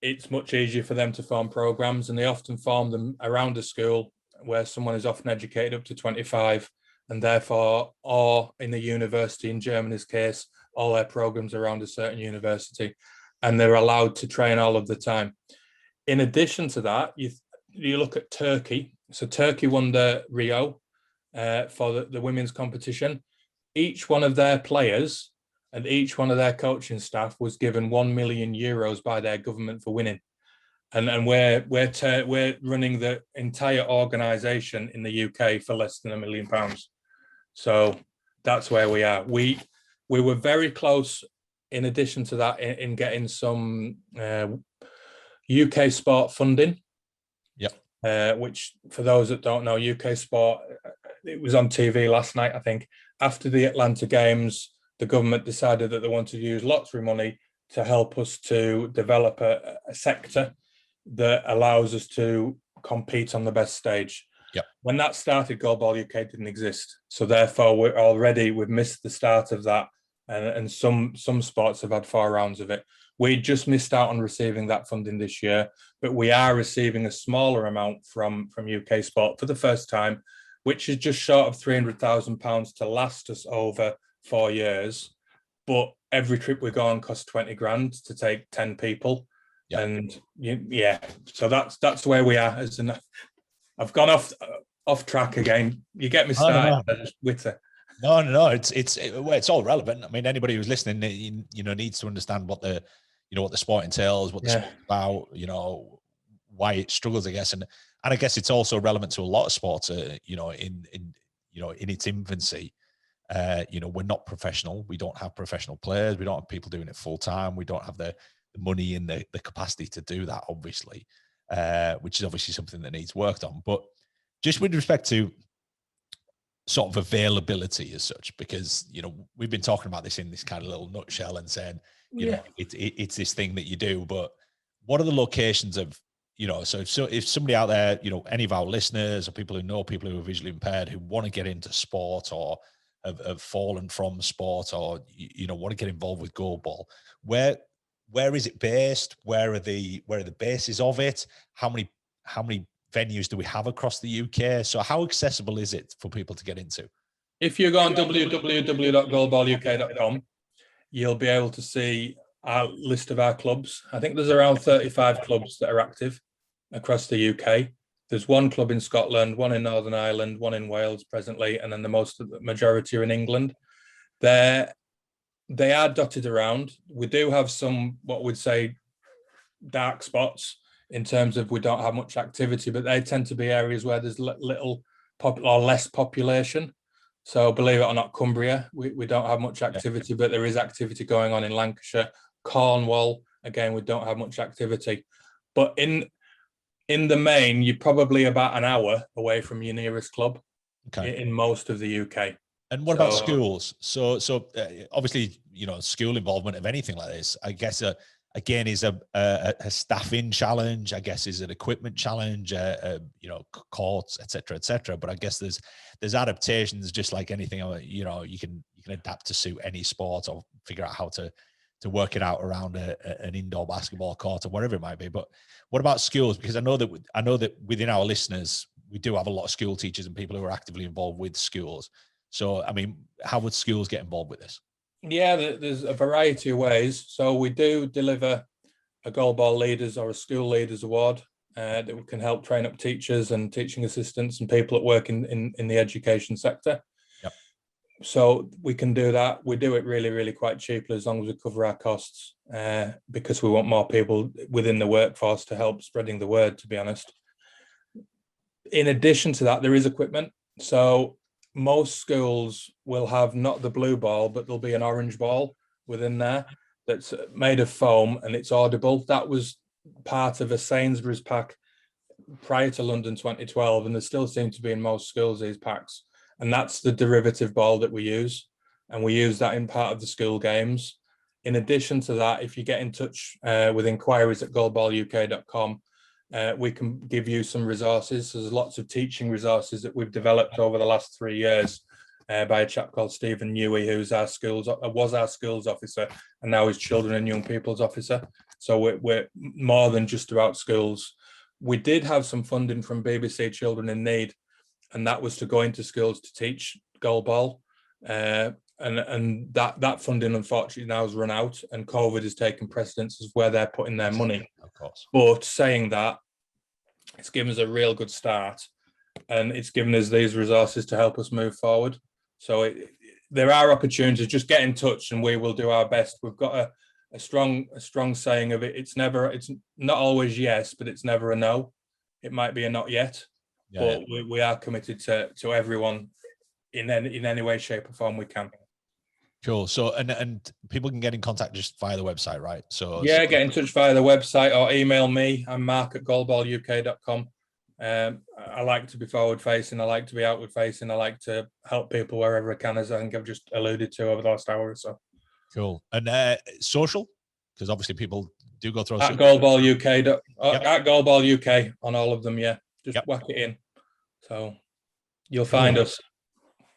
it's much easier for them to form programs, and they often form them around a school where someone is often educated up to 25, and therefore, or in the university, in Germany's case, all their programs are around a certain university, and they're allowed to train all of the time. In addition to that, you look at Turkey. So Turkey won the Rio for the women's competition. Each one of their players and each one of their coaching staff was given €1 million by their government for winning. And we're running the entire organisation in the UK for less than £1 million. So that's where we are. We were very close, in addition to that, in getting some UK sport funding. Which, for those that don't know, UK sport, it was on TV last night, I think. After the Atlanta Games, the government decided that they wanted to use lottery money to help us to develop a sector that allows us to compete on the best stage. When that started, Goalball UK didn't exist. So therefore, we've missed the start of that. And some sports have had 4 rounds of it. We just missed out on receiving that funding this year, but we are receiving a smaller amount from UK Sport for the first time, which is just short of £300,000 to last us over 4 years. But every trip we go on costs 20 grand to take 10 people. And so that's where we are. I've gone off track again. You get me started. No. It's all relevant. I mean, anybody who's listening, needs to understand what the sport entails, what the sport's about, why it struggles, I guess. And I guess it's also relevant to a lot of sports, in its infancy. We're not professional. We don't have professional players. We don't have people doing it full time. We don't have the money and the capacity to do that, obviously, which is obviously something that needs worked on. But just with respect to sort of availability as such, because, we've been talking about this in this kind of little nutshell and saying, it's this thing that you do, but what are the locations of, so if somebody out there, any of our listeners or people who are visually impaired who want to get into sport or have fallen from sport or, want to get involved with goalball, where is it based? Where are the bases of it? How many venues do we have across the UK? So how accessible is it for people to get into? If you go on www.goalballuk.com, you'll be able to see our list of our clubs. I think there's around 35 clubs that are active across the UK. There's one club in Scotland, one in Northern Ireland, one in Wales presently, and then the majority are in England. They are dotted around. We do have some, what we'd say, dark spots in terms of we don't have much activity, but they tend to be areas where there's little or less population. So believe it or not, Cumbria, we don't have much activity, but there is activity going on in Lancashire. Cornwall, again, we don't have much activity. But in the main, you're probably about an hour away from your nearest club in most of the UK. And what about schools? So obviously, school involvement of anything like this, I guess, again, is a staffing challenge. I guess is an equipment challenge. Courts, etc. But I guess there's adaptations, just like anything. You can adapt to suit any sport or figure out how to work it out around an indoor basketball court or whatever it might be. But what about schools? Because I know that within our listeners, we do have a lot of school teachers and people who are actively involved with schools. So, I mean, how would schools get involved with this? Yeah, there's a variety of ways. So we do deliver a Goalball Leaders or a School Leaders Award that we can help train up teachers and teaching assistants and people that work in the education sector. Yep. So we can do that. We do it really, really quite cheaply as long as we cover our costs because we want more people within the workforce to help spreading the word, to be honest. In addition to that, there is equipment. So most schools will have not the blue ball, but there'll be an orange ball within there that's made of foam and it's audible. That was part of a Sainsbury's pack prior to London 2012, and there still seem to be in most schools these packs. And that's the derivative ball that we use. And we use that in part of the school games. In addition to that, if you get in touch with inquiries at goalballuk.com, we can give you some resources. There's lots of teaching resources that we've developed over the last 3 years by a chap called Stephen Newey, who's was our schools officer, and now is children and young people's officer. So we're more than just about schools. We did have some funding from BBC Children in Need, and that was to go into schools to teach goalball. And that funding, unfortunately, now has run out, and COVID has taken precedence of where they're putting their money. Of course. But saying that, it's given us a real good start, and it's given us these resources to help us move forward. So there are opportunities. Just get in touch, and we will do our best. We've got a strong saying of it. It's not always yes, but it's never a no. It might be a not yet, but we are committed to everyone in any way, shape, or form we can. Cool. So, and people can get in contact just via the website, right? So get in touch via the website or email me. I'm mark@goalballuk.com. I like to be forward facing. I like to be outward facing. I like to help people wherever I can, as I think I've just alluded to over the last hour or so. Cool. And social, because obviously people do go through at Goalball UK. At Goalball UK on all of them. Yeah, just whack it in, so you'll find us.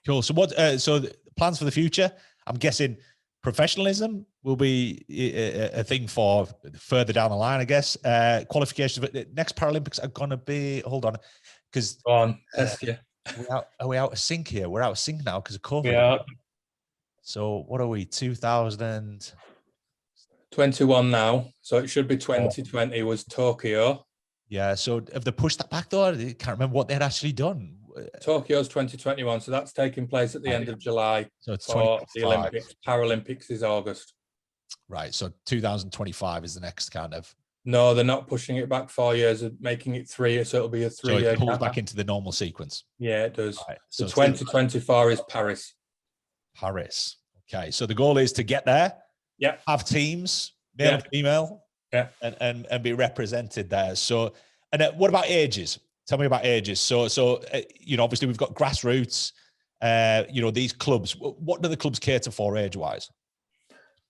Cool. So so the plans for the future? I'm guessing professionalism will be a thing for further down the line, I guess. Qualifications, but next Paralympics are going to be, hold on, because are we out of sync here? We're out of sync now because of COVID. We are. So what are we, 2021 now? So it should be 2020 was Tokyo. Yeah, so have they pushed that back though? I can't remember what they'd actually done. Tokyo's 2021, so that's taking place at the end of July. So it's for the Olympics. Paralympics is August. Right, so 2025 is the next kind of. No, they're not pushing it back 4 years, making it 3 years, so it'll be a 3 year. So it pulls back into the normal sequence. Yeah, it does. Right, so 2024 is Paris. Paris. Okay, so the goal is to get there. Yeah. Have teams, male and female. Yeah. And be represented there. So, and what about ages? Tell me about ages. So obviously we've got grassroots, these clubs. What do the clubs cater for age-wise?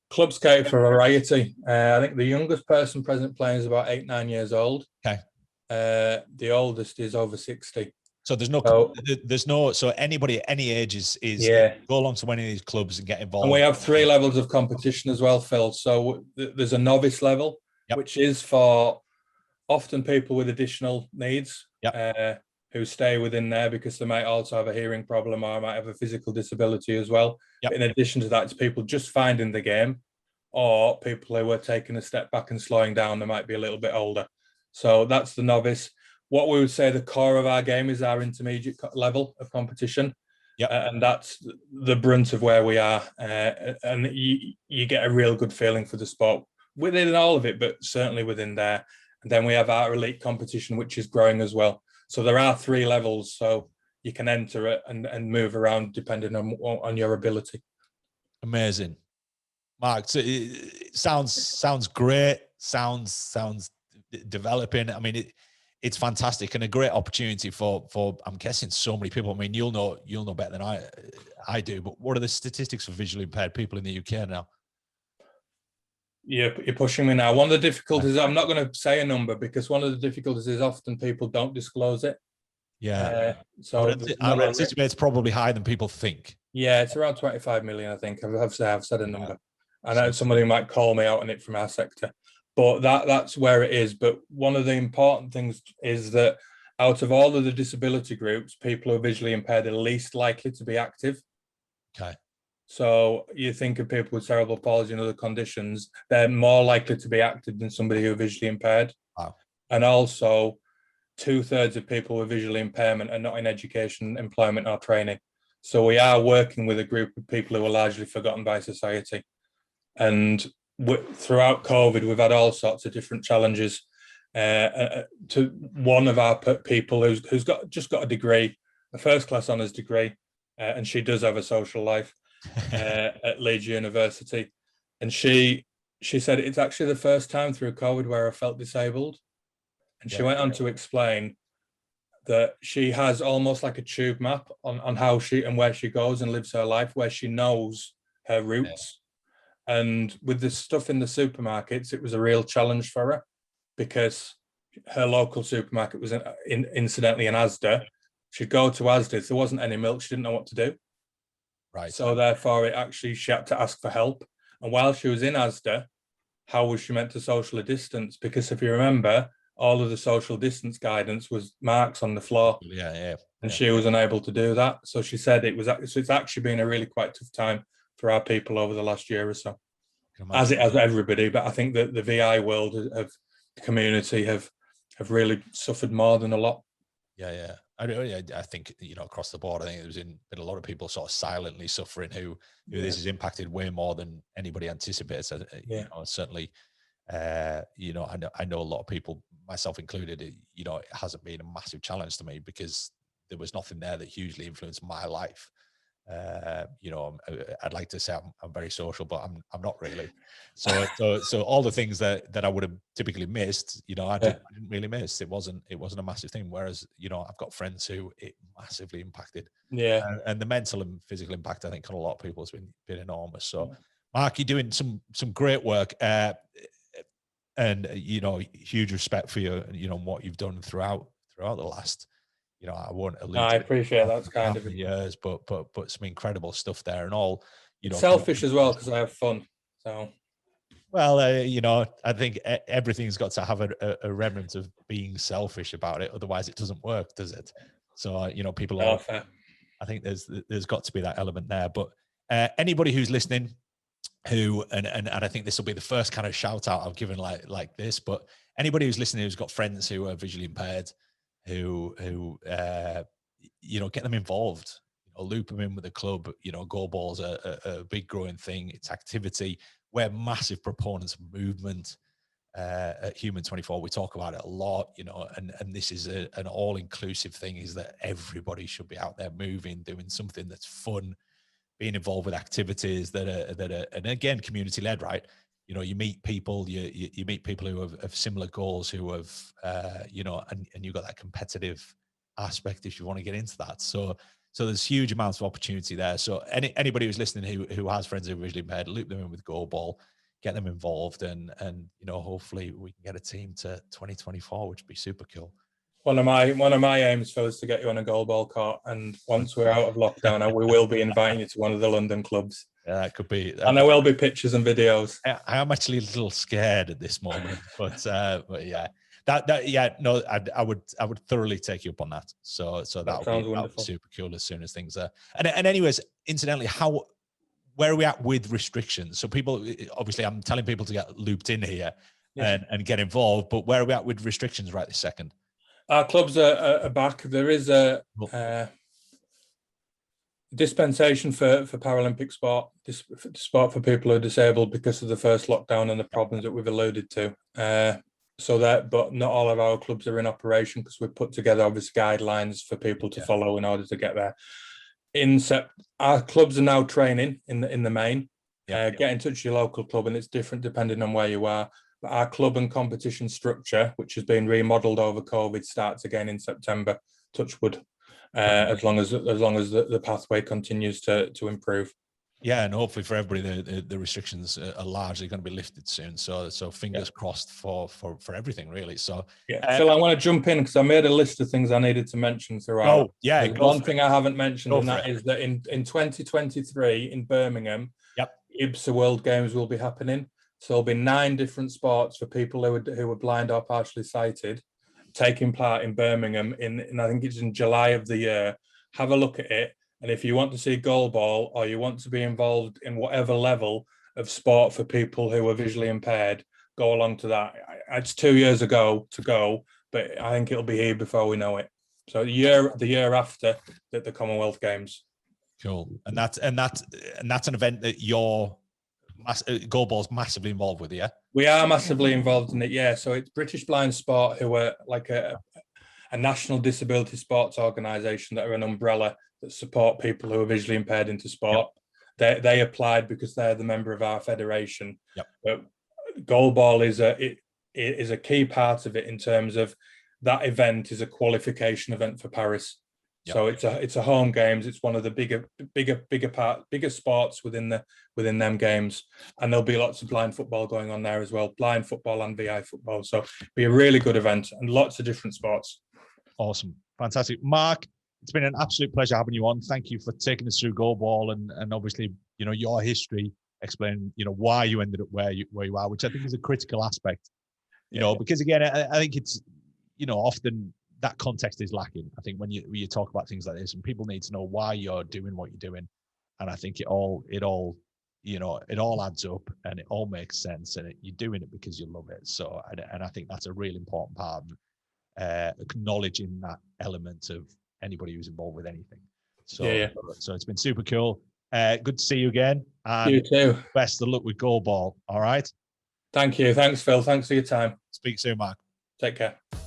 Clubs cater for variety. I think the youngest person present playing is about 8-9 years old. Okay. The oldest is over 60. So so anybody at any age is go along to any of these clubs and get involved. And we have 3 levels of competition as well, Phil. So there's a novice level, which is for often people with additional needs. Who stay within there because they might also have a hearing problem or might have a physical disability as well. In addition to that, it's people just finding the game, or people who are taking a step back and slowing down. They might be a little bit older. So that's the novice. What we would say the core of our game is our intermediate level of competition. And that's the brunt of where we are. And you get a real good feeling for the sport within all of it, but certainly within there. And then we have our elite competition, which is growing as well. So there are 3 levels, so you can enter it and move around depending on your ability. Amazing, Mark. So it sounds great. Sounds developing. I mean, it's fantastic and a great opportunity for I'm guessing so many people. I mean, you'll know better than I do. But what are the statistics for visually impaired people in the UK now? You're pushing me now. One of the difficulties, I'm not going to say a number because one of the difficulties is often people don't disclose it. So I anticipate it's probably higher than people think. Yeah, it's around 25 million, I think. I've said a number. I know somebody might call me out on it from our sector, but that's where it is. But one of the important things is that out of all of the disability groups, people who are visually impaired are least likely to be active. Okay. So you think of people with cerebral palsy and other conditions, they're more likely to be active than somebody who are visually impaired. Wow. And also 2/3 of people with visual impairment are not in education, employment or training. So we are working with a group of people who are largely forgotten by society. And throughout COVID, we've had all sorts of different challenges. To one of our people who's just got a degree, a first-class honours degree, and she does have a social life. At Leeds University, and she said it's actually the first time through COVID where I felt disabled, and she went on to explain that she has almost like a tube map on how she and where she goes and lives her life, where she knows her routes. And with the stuff in the supermarkets, it was a real challenge for her because her local supermarket was incidentally an Asda. She'd go to Asda. If there wasn't any milk, she didn't know what to do. Right. So therefore, she had to ask for help. And while she was in Asda, how was she meant to socially distance? Because if you remember, all of the social distance guidance was marks on the floor. Yeah. And she was unable to do that. So she said it's actually been a really quite tough time for our people over the last year or so, as it has everybody. But I think that the VI world of the community have really suffered more than a lot. Yeah. I think, across the board, I think there's been a lot of people sort of silently suffering who this has impacted way more than anybody anticipates. Certainly, I know a lot of people, myself included, it hasn't been a massive challenge to me because there was nothing there that hugely influenced my life. I'd like to say I'm very social, but I'm not really. So all the things that I would have typically missed, I didn't really miss. It wasn't a massive thing. Whereas, I've got friends who it massively impacted. Yeah. And the mental and physical impact, I think, on a lot of people has been enormous. So, Mark, you're doing some great work. And huge respect for you, what you've done throughout the last, I won't allude. I appreciate that's kind of years, but some incredible stuff there, and all. Selfish as well because I have fun. So, well, I think everything's got to have a remnant of being selfish about it. Otherwise, it doesn't work, does it? So, people are. Fair. I think there's got to be that element there. But anybody who's listening, and I think this will be the first kind of shout out I've given like this, but anybody who's listening who's got friends who are visually impaired, who get them involved, loop them in with the club. Goalball's a big growing thing. It's activity. We're massive proponents of movement at Human 24. We talk about it a lot, and this is an all-inclusive thing, is that everybody should be out there moving, doing something that's fun, being involved with activities that are and again, community led, right? You meet people, you meet people who have similar goals, who have, and you've got that competitive aspect if you want to get into that. So there's huge amounts of opportunity there. So anybody who's listening who has friends who are visually impaired, loop them in with Goalball, get them involved, and hopefully we can get a team to 2024, which would be super cool. One of my aims, Phil, is to get you on a goalball court, and once we're out of lockdown, we will be inviting you to one of the London clubs. Yeah, it could be, and there will be pictures and videos. I am actually a little scared at this moment, but yeah, I would thoroughly take you up on that. So that would be super cool as soon as things are. And anyways, incidentally, where are we at with restrictions? So people, obviously, I'm telling people to get looped in here and get involved, but where are we at with restrictions right this second? Our clubs are back. There is a dispensation for Paralympic sport, sport for people who are disabled because of the first lockdown and the problems that we've alluded to. But not all of our clubs are in operation because we've put together obvious guidelines for people to follow in order to get there. Our clubs are now training in the main. Get in touch with your local club, and it's different depending on where you are. But our club and competition structure, which has been remodeled over COVID, starts again in September. Touch wood, as long as the pathway continues to improve. Yeah, and hopefully for everybody, the restrictions are largely going to be lifted soon. So fingers crossed for everything, really. So Phil, I want to jump in because I made a list of things I needed to mention throughout. Oh, yeah. One thing I haven't mentioned, and that is that in 2023 in Birmingham, IBSA World Games will be happening. So there'll be 9 different sports for people who are blind or partially sighted taking part in Birmingham in I think it's in July of the year. Have a look at it. And if you want to see goalball, or you want to be involved in whatever level of sport for people who are visually impaired, go along to that. It's 2 years ago to go, but I think it'll be here before we know it. So the year after the Commonwealth Games. Cool. And that's an event that Goalball's massively involved with, yeah? We are massively involved in it, yeah. So it's British Blind Sport, who are like a national disability sports organisation that are an umbrella that support people who are visually impaired into sport. They applied because they're the member of our federation. But Goalball is a key part of it in terms of that event is a qualification event for Paris. Yep. So it's a home games. It's one of the bigger sports within them games, and there'll be lots of blind football going on there as well. Blind football and VI football. So it'll be a really good event and lots of different sports. Awesome, fantastic, Mark. It's been an absolute pleasure having you on. Thank you for taking us through goalball and obviously, you know, your history, explain, you know, why you ended up where you are, which I think is a critical aspect. You know, because again, I think it's, you know, often that context is lacking. I think when you talk about things like this, and people need to know why you're doing what you're doing, and I think it all you know, it all adds up and it all makes sense, and you're doing it because you love it. So, and I think that's a really important part of acknowledging that element of anybody who's involved with anything. So, so it's been super cool. Good to see you again. And you too. Best of luck with goalball. All right. Thank you. Thanks, Phil. Thanks for your time. Speak soon, Mark. Take care.